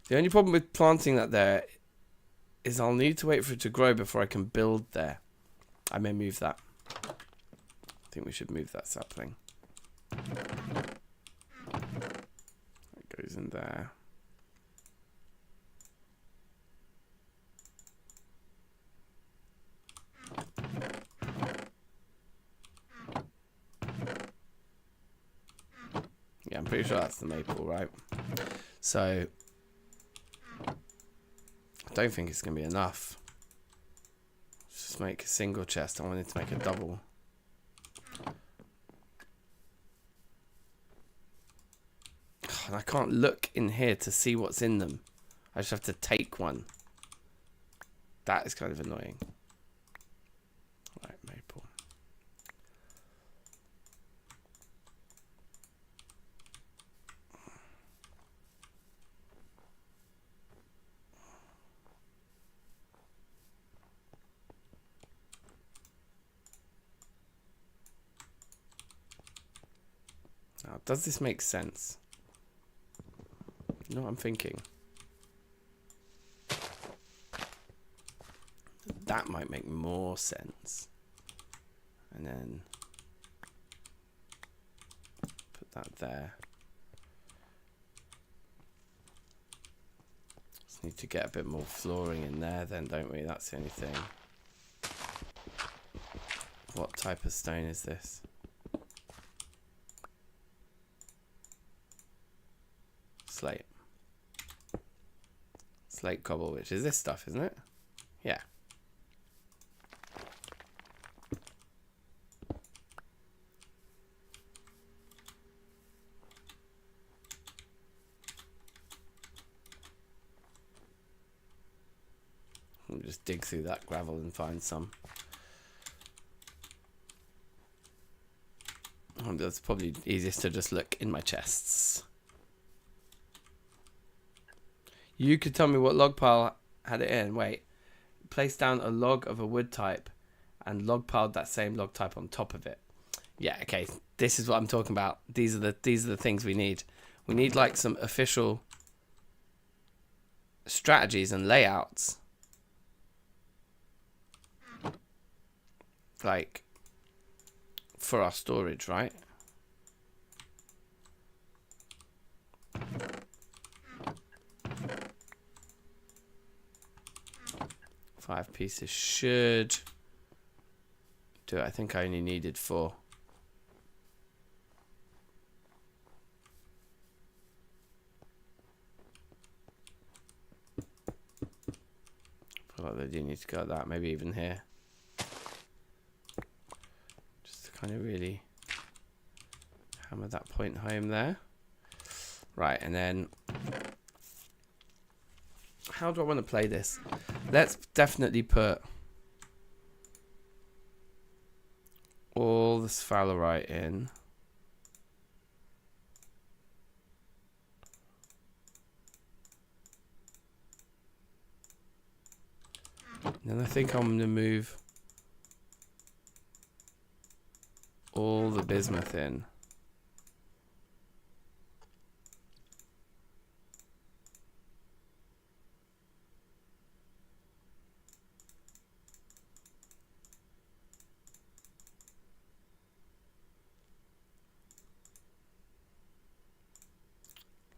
The only problem with planting that there is I'll need to wait for it to grow before I can build there. I may move that. I think we should move that sapling. It goes in there. Yeah, I'm pretty sure that's the maple, right? So, I don't think it's going to be enough. Let's just make a single chest. I wanted to make a double. And I can't look in here to see what's in them. I just have to take one. That is kind of annoying. Right, maple. Now, does this make sense? You know what I'm thinking? That might make more sense. And then put that there. Just need to get a bit more flooring in there then, don't we? That's the only thing. What type of stone is this? Slate. Slate cobble, which is this stuff, isn't it? Yeah. We'll just dig through that gravel and find some. That's probably easiest to just look in my chests. You could tell me what log pile had it in. Wait. Place down a log of a wood type and log piled that same log type on top of it. Yeah, okay. This is what I'm talking about. These are the things we need. We need like some official strategies and layouts. Like for our storage, right? Five pieces should do it. I think I only needed 4. I feel like they do need to go at that. Maybe even here. Just to kind of really hammer that point home there. Right, and then how do I want to play this? Let's definitely put all the sphalerite in. And then I think I'm going to move all the bismuth in.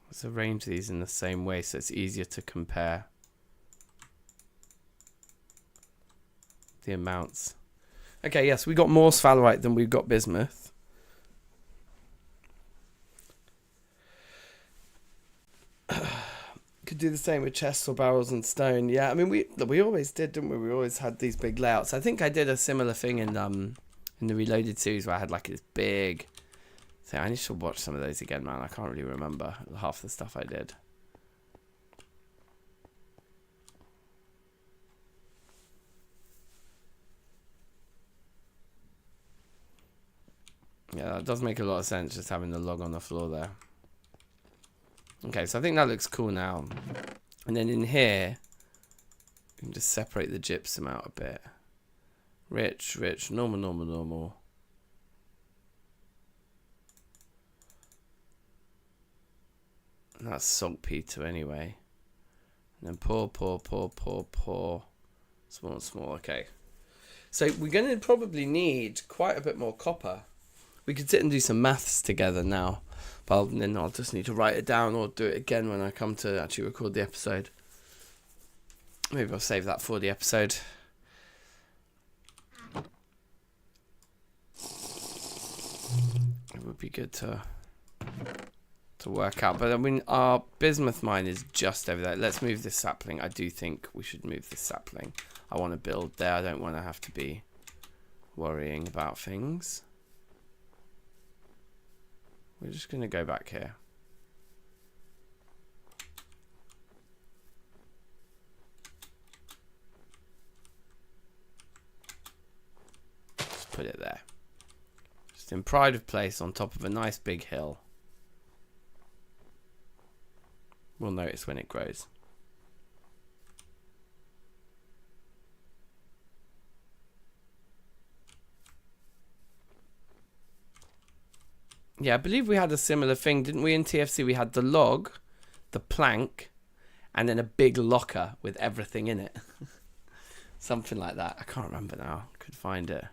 Let's arrange these in the same way so it's easier to compare the amounts. Okay, yes, we got more sphalerite than we've got bismuth. Could do the same with chests or barrels and stone. Yeah, I mean we always did, didn't we? We always had these big layouts. I think I did a similar thing in the Reloaded series where I had like this big thing. I need to watch some of those again, man. I can't really remember half the stuff I did. Yeah, that does make a lot of sense, just having the log on the floor there. Okay, so I think that looks cool now. And then in here, we can just separate the gypsum out a bit. Rich, rich, normal, normal, normal. And that's saltpeter anyway. And then pour. Small. Okay. So we're going to probably need quite a bit more copper. We could sit and do some maths together now. But then I'll just need to write it down or do it again when I come to actually record the episode. Maybe I'll save that for the episode. It would be good to work out. But I mean, our bismuth mine is just over there. Let's move this sapling. I do think we should move this sapling. I want to build there. I don't want to have to be worrying about things. We're just going to go back here. Just put it there. Just in pride of place on top of a nice big hill. We'll notice when it grows. Yeah, I believe we had a similar thing, didn't we, in TFC? We had the log, the plank, and then a big locker with everything in it. Something like that. I can't remember now. Could find it.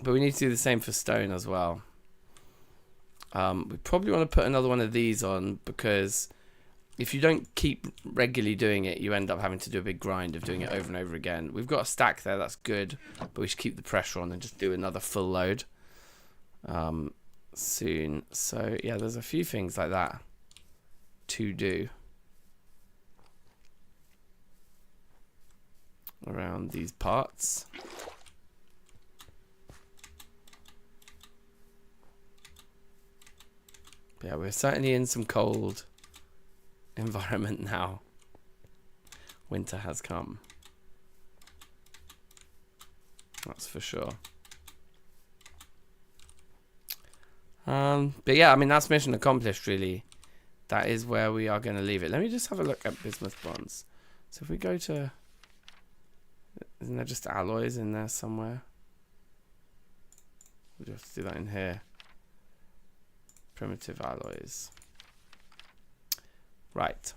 But we need to do the same for stone as well. We probably want to put another one of these on, because if you don't keep regularly doing it, you end up having to do a big grind of doing it over and over again. We've got a stack there, that's good, but we should keep the pressure on and just do another full load soon. So yeah, there's a few things like that to do around these parts. Yeah, we're certainly in some cold environment now. Winter has come. That's for sure. But yeah, I mean, that's mission accomplished, really. That is where we are going to leave it. Let me just have a look at bismuth bronze. So if we go to... Isn't there just alloys in there somewhere? We'll just do that in here. Primitive alloys. Right.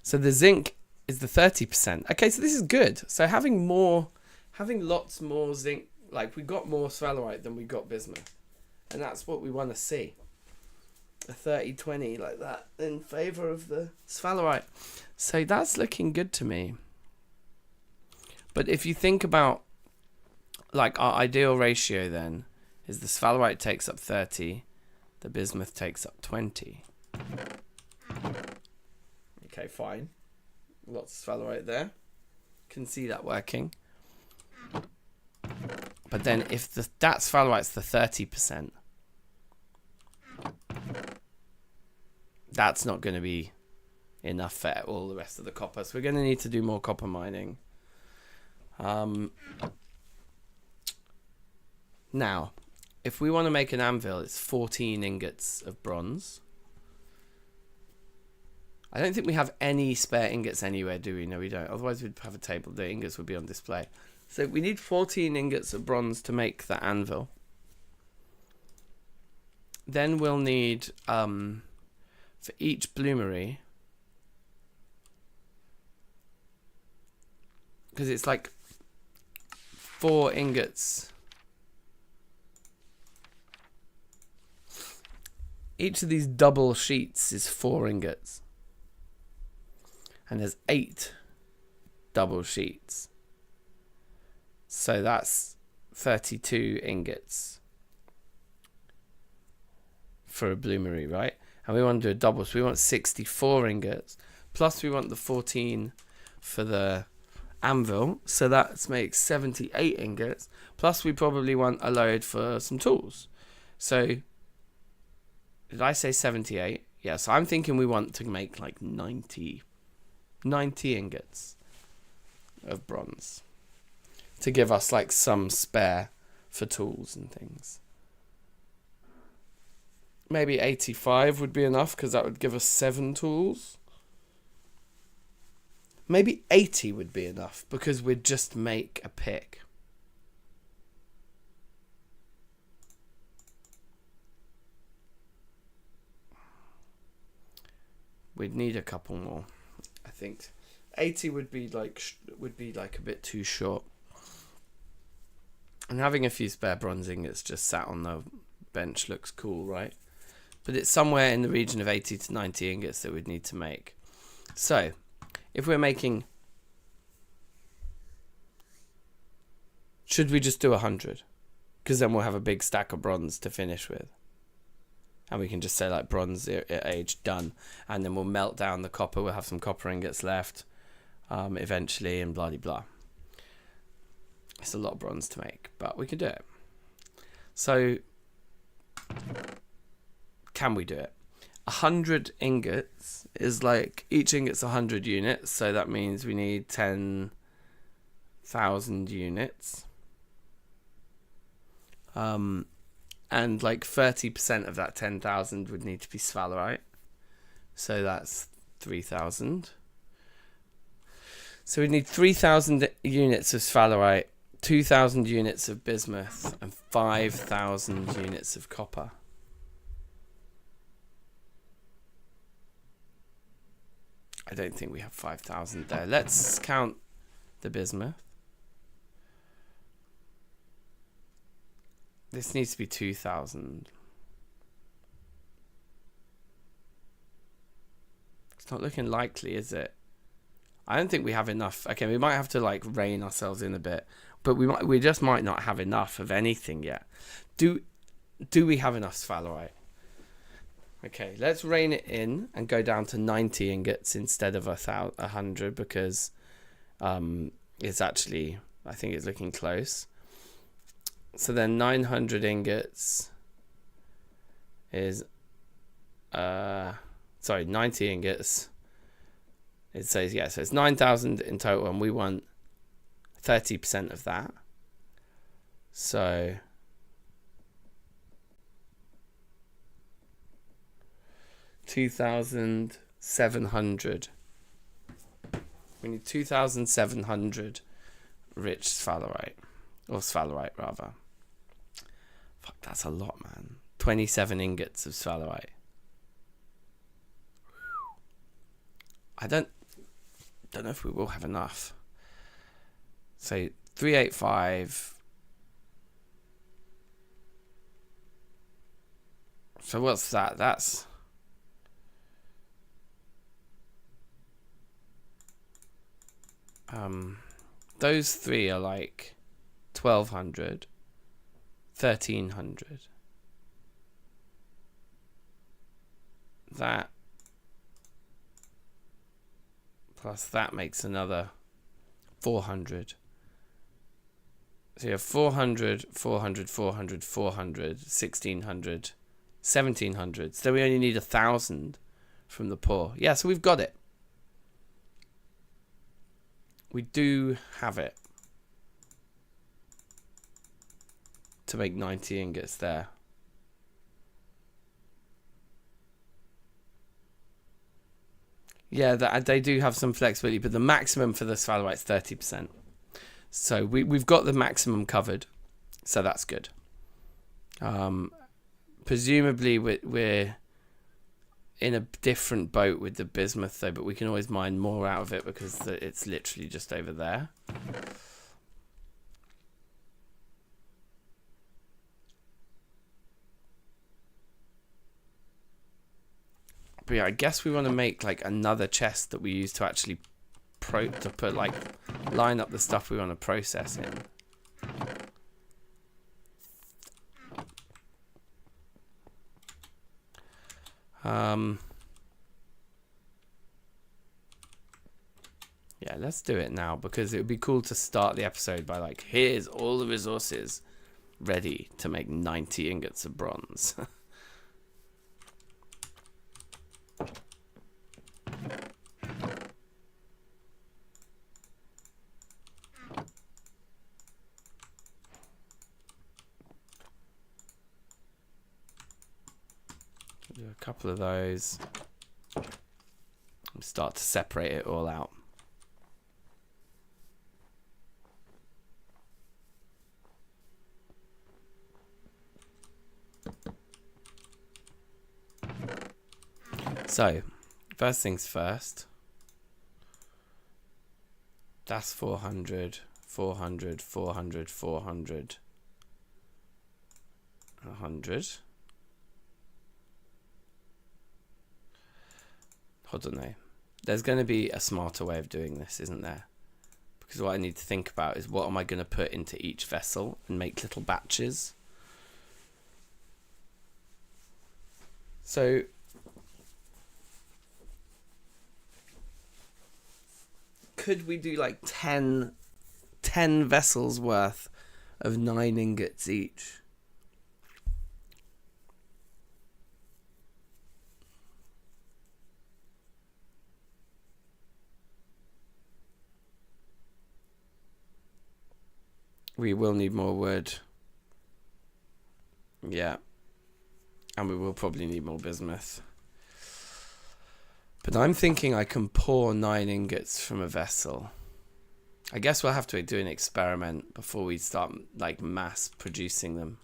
So the zinc is the 30%. Okay, so this is good. So having lots more zinc, like we got more sphalerite than we got bismuth. And that's what we want to see. A 30-20 like that in favour of the sphalerite. So that's looking good to me. But if you think about, like, our ideal ratio then is the sphalerite takes up 30, the bismuth takes up 20. Okay, fine. Lots of sphalerite there. Can see that working. But then if that sphalerite's the 30%, that's not going to be enough for all the rest of the copper. So we're going to need to do more copper mining. Now, if we want to make an anvil, it's 14 ingots of bronze. I don't think we have any spare ingots anywhere, do we? No, we don't. Otherwise, we'd have a table. The ingots would be on display. So we need 14 ingots of bronze to make the anvil. Then we'll need, for each bloomery, because it's like 4 ingots. Each of these double sheets is 4 ingots. And there's 8 double sheets. So that's 32 ingots for a bloomery, right? And we want to do a double, so we want 64 ingots. Plus we want the 14 for the anvil, so that makes 78 ingots. Plus we probably want a load for some tools. So, did I say 78? Yeah, so I'm thinking we want to make like 90 ingots of bronze to give us like some spare for tools and things. Maybe 85 would be enough, because that would give us 7 tools. Maybe 80 would be enough, because we'd just make a pick. We'd need a couple more, I think. 80 would be like a bit too short. And having a few spare bronze ingots just sat on the bench looks cool, right? But it's somewhere in the region of 80 to 90 ingots that we'd need to make. So, if we're making... Should we just do 100? Because then we'll have a big stack of bronze to finish with. And we can just say like bronze age done. And then we'll melt down the copper. We'll have some copper ingots left eventually and blah, blah, blah. It's a lot of bronze to make, but we can do it. So, can we do it? 100 ingots is like, each ingot's 100 units. So that means we need 10,000 units. And like 30% of that 10,000 would need to be sphalerite. So that's 3,000. So we need 3,000 units of sphalerite, 2,000 units of bismuth, and 5,000 units of copper. I don't think we have 5,000 there. Let's count the bismuth. This needs to be 2,000. It's not looking likely, is it? I don't think we have enough. Okay, we might have to like rein ourselves in a bit, but we just might not have enough of anything yet. Do we have enough sphalerite? Okay, let's rein it in and go down to 90 ingots instead of 100 because it's actually, I think it's looking close. So then 900 ingots is, 90 ingots. It says, yeah, so it's 9,000 in total, and we want 30% of that. So 2,700. We need 2,700 rich sphalerite, or sphalerite rather. Fuck, that's a lot, man. 27 ingots of sphalerite. I don't know if we will have enough. So 385. So what's that? That's those three are like 1,200, 1,300. That plus that makes another 400. So you have 400, 400, 400, 400, 1,600, 1,700. So we only need 1,000 from the poor. Yeah, so we've got it. We do have it to make 90 ingots there. Yeah, they do have some flexibility, but the maximum for the sphalerite is 30%. So we've got the maximum covered, so that's good. Presumably we're in a different boat with the bismuth though, but we can always mine more out of it because it's literally just over there. But yeah, I guess we want to make like another chest that we use to actually line up the stuff we want to process in. Yeah, let's do it now because it would be cool to start the episode by like, here's all the resources ready to make 90 ingots of bronze. Do a couple of those and start to separate it all out. So First things first. That's 400, 400, 400, 400, 100. Hold on now. There's going to be a smarter way of doing this, isn't there? Because what I need to think about is what am I going to put into each vessel and make little batches. So could we do like 10 vessels worth of 9 ingots each? We will need more wood. Yeah. And we will probably need more bismuth. But I'm thinking I can pour 9 ingots from a vessel. I guess we'll have to do an experiment before we start like mass producing them.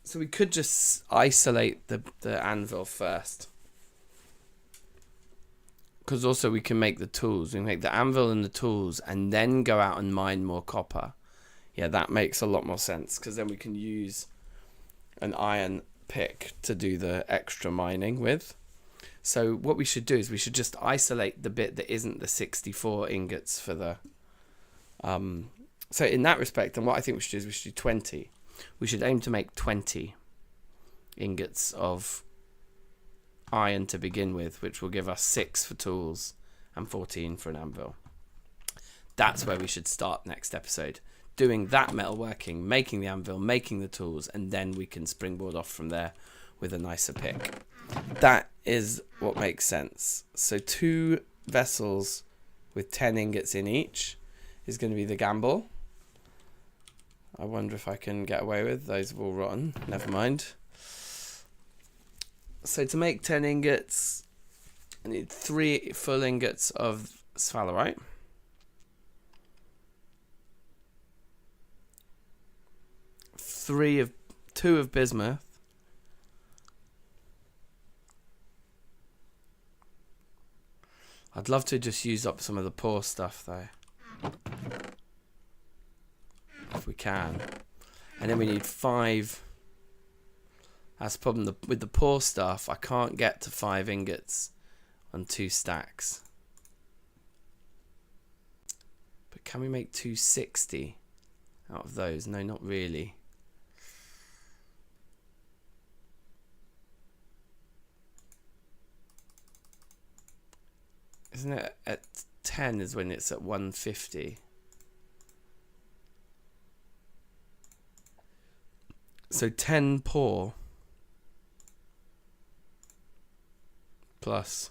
So we could just isolate the anvil first. Because also we can make the tools. We can make the anvil and the tools and then go out and mine more copper. Yeah, that makes a lot more sense. Because then we can use an iron pick to do the extra mining with. So what we should do is we should just isolate the bit that isn't the 64 ingots for the... So in that respect, and what I think we should do is we should do 20. We should aim to make 20 ingots of iron to begin with, which will give us 6 for tools and 14 for an anvil. That's where we should start next episode. Doing that metalworking, making the anvil, making the tools, and then we can springboard off from there with a nicer pick. That is what makes sense. So 2 vessels with 10 ingots in each is going to be the gamble. I wonder if I can get away with those have all rotten. Never mind. So to make 10 ingots, I need 3 full ingots of sphalerite. Two of bismuth. I'd love to just use up some of the poor stuff though, if we can. And then we need 5. That's the problem with the poor stuff. I can't get to 5 ingots on 2 stacks. But can we make 260 out of those? No, not really. Isn't it at 10 is when it's at 150? So 10 poor plus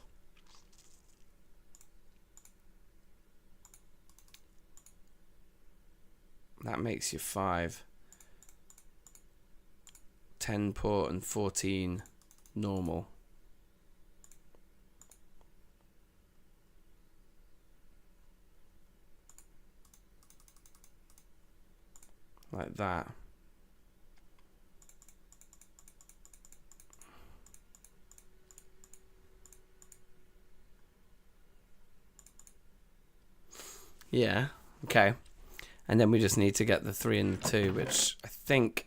that makes you 5. 10 poor and 14 normal. Like that. Yeah, okay. And then we just need to get the 3 and the 2, which I think,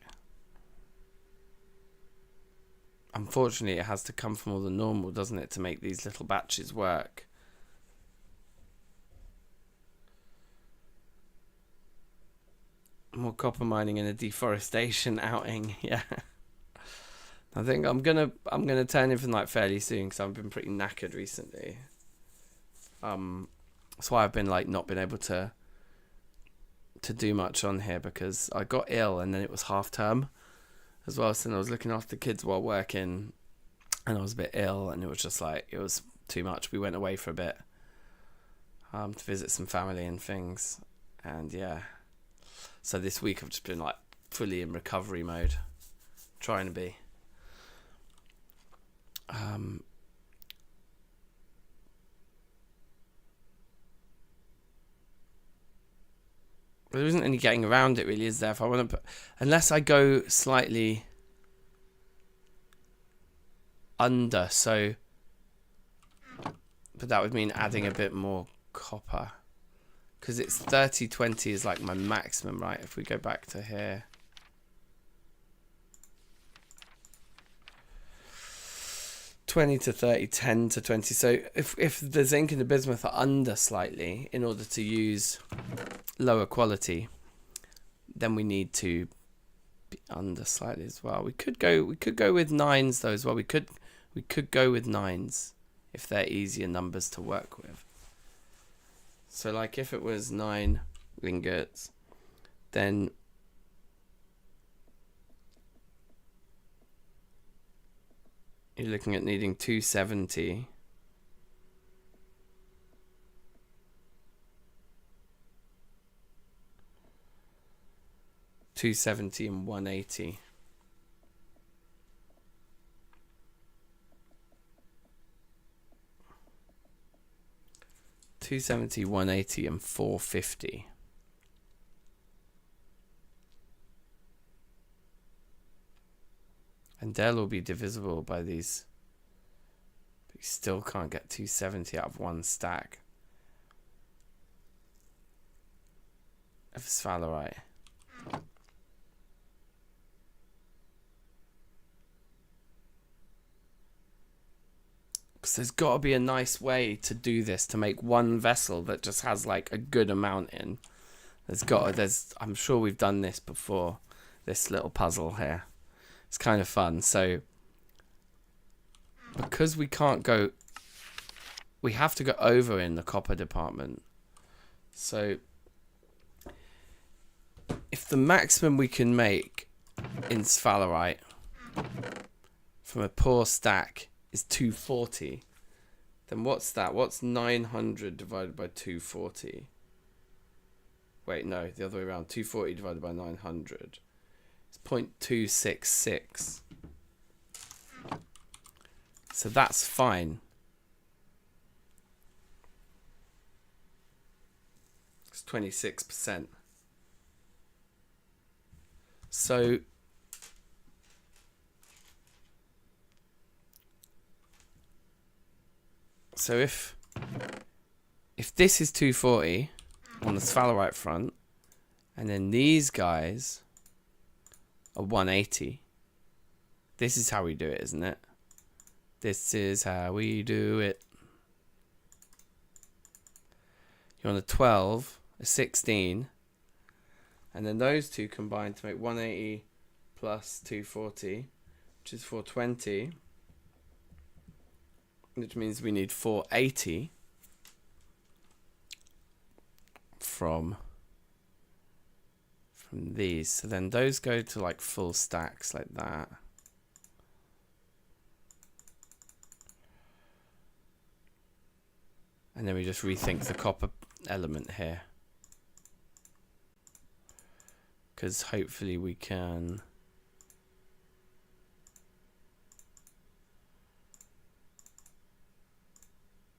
unfortunately, it has to come from all the normal, doesn't it, to make these little batches work. More copper mining in a deforestation outing, yeah. I think I'm gonna turn in from like fairly soon because I've been pretty knackered recently. That's why I've been like not been able to do much on here because I got ill and then it was half term as well. So then I was looking after the kids while working and I was a bit ill and it was just like it was too much. We went away for a bit to visit some family and things, and yeah. So this week I've just been like fully in recovery mode, trying to be. There isn't any getting around it really, is there? If I want to put, unless I go slightly under, so, but that would mean adding a bit more copper, because it's 30/20 is like my maximum, right? If we go back to here, (20 to 30, 10 to 20). So if the zinc and the bismuth are under slightly in order to use lower quality, then we need to be under slightly as well. We could go with 9s though as well. We could go with 9s if they're easier numbers to work with. So like if it was 9 ingots, then you're looking at needing 270. And 180. (270, 180, and 450). And they'll all be divisible by these. But you still can't get 270 out of one stack of sphalerite. Because there's got to be a nice way to do this, to make one vessel that just has like a good amount in. I'm sure we've done this before, this little puzzle here. It's kind of fun. So because we can't go, we have to go over in the copper department. So if the maximum we can make in sphalerite from a poor stack is 240, then what's that? What's 900 divided by 240? Wait, no, the other way around. 240 divided by 900. It's 0.266. So that's fine. It's 26%. So if this is 240 on the sphalerite front, and then these guys are 180, this is how we do it, isn't it? This is how we do it. You're on a 12, a 16, and then those two combine to make 180 plus 240, which is 420. Which means we need 480 from these. So then those go to like full stacks like that. And then we just rethink the copper element here. Because hopefully we can...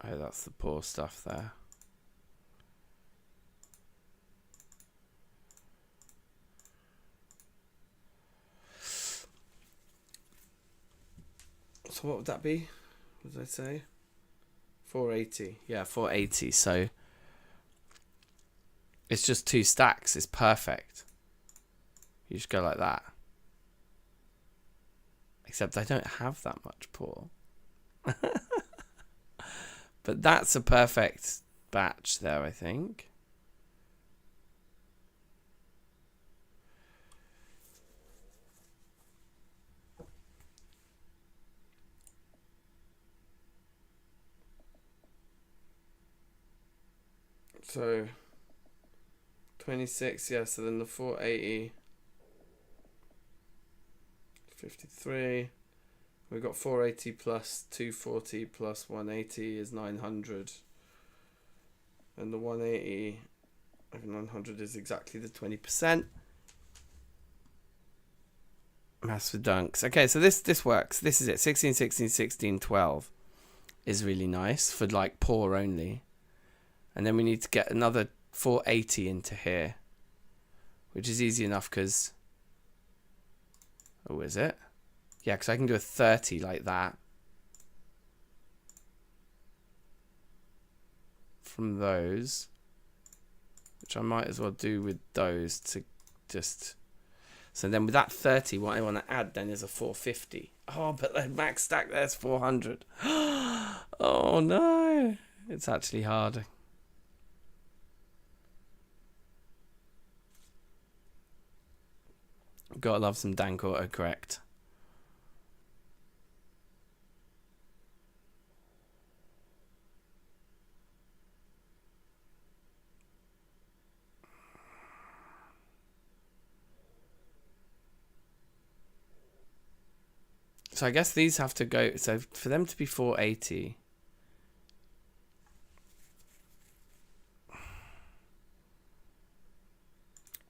Oh, that's the poor stuff there. So what would that be? What did I say? 480. Yeah, 480. So it's just 2 stacks. It's perfect. You just go like that. Except I don't have that much poor. But that's a perfect batch there, I think. So 26, yeah, so then the 480, 53. We've got 480 plus 240 plus 180 is 900. And the 180 over 900 is exactly the 20%. Maths for dunks. Okay, so this works. This is it. 16, 16, 16, 12 is really nice for like pour only. And then we need to get another 480 into here. which is easy enough because... Oh, is it? Yeah, because I can do a 30 like that. From those. Which I might as well do with those to just... So then with that 30, what I want to add then is a 450. Oh, but the max stack there's 400. Oh, no. It's actually hard. Gotta love some dank autocorrect. So I guess these have to go. So for them to be 480.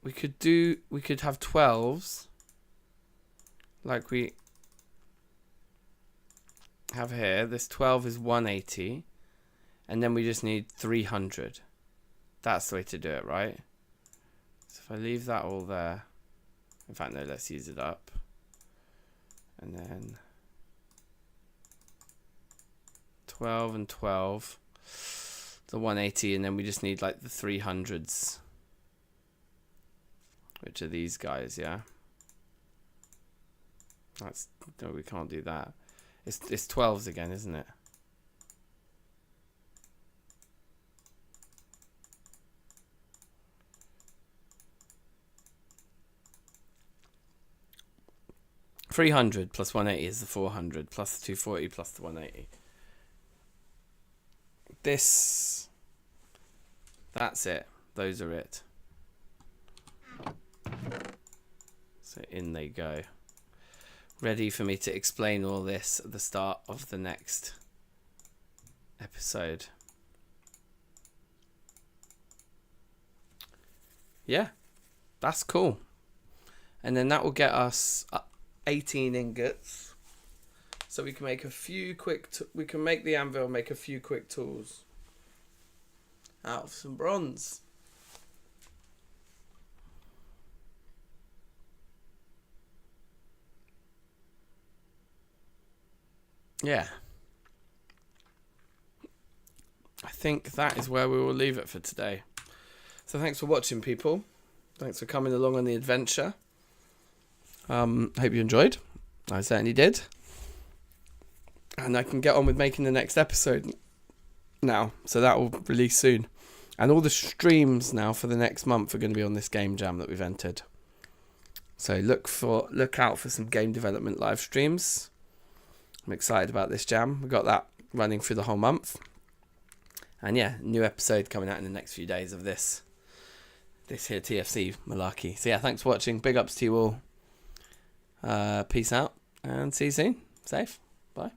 We could have 12s. Like we have here. This 12 is 180. And then we just need 300. That's the way to do it, right? So if I leave that all there. In fact, no, let's use it up. And then 12 and 12. The 180, and then we just need like the 300s. Which are these guys, yeah? That's... No, we can't do that. It's 12s again, isn't it? $300 plus 180 is the 400 plus the 240 plus the 180. This... That's it. Those are it. So in they go. Ready for me to explain all this at the start of the next episode. Yeah, that's cool. And then that will get us 18 ingots. So we can make a few quick... we can make the anvil, make a few quick tools out of some bronze. Yeah. I think that is where we will leave it for today. So thanks for watching, people. Thanks for coming along on the adventure. Hope you enjoyed. I certainly did. And I can get on with making the next episode now. So that will release soon. And all the streams now for the next month are going to be on this game jam that we've entered. So look out for some game development live streams. I'm excited about this jam. We've got that running through the whole month. And yeah, new episode coming out in the next few days of this here TFC malarkey. So yeah, thanks for watching. Big ups to you all. Peace out and see you soon. Safe. Bye.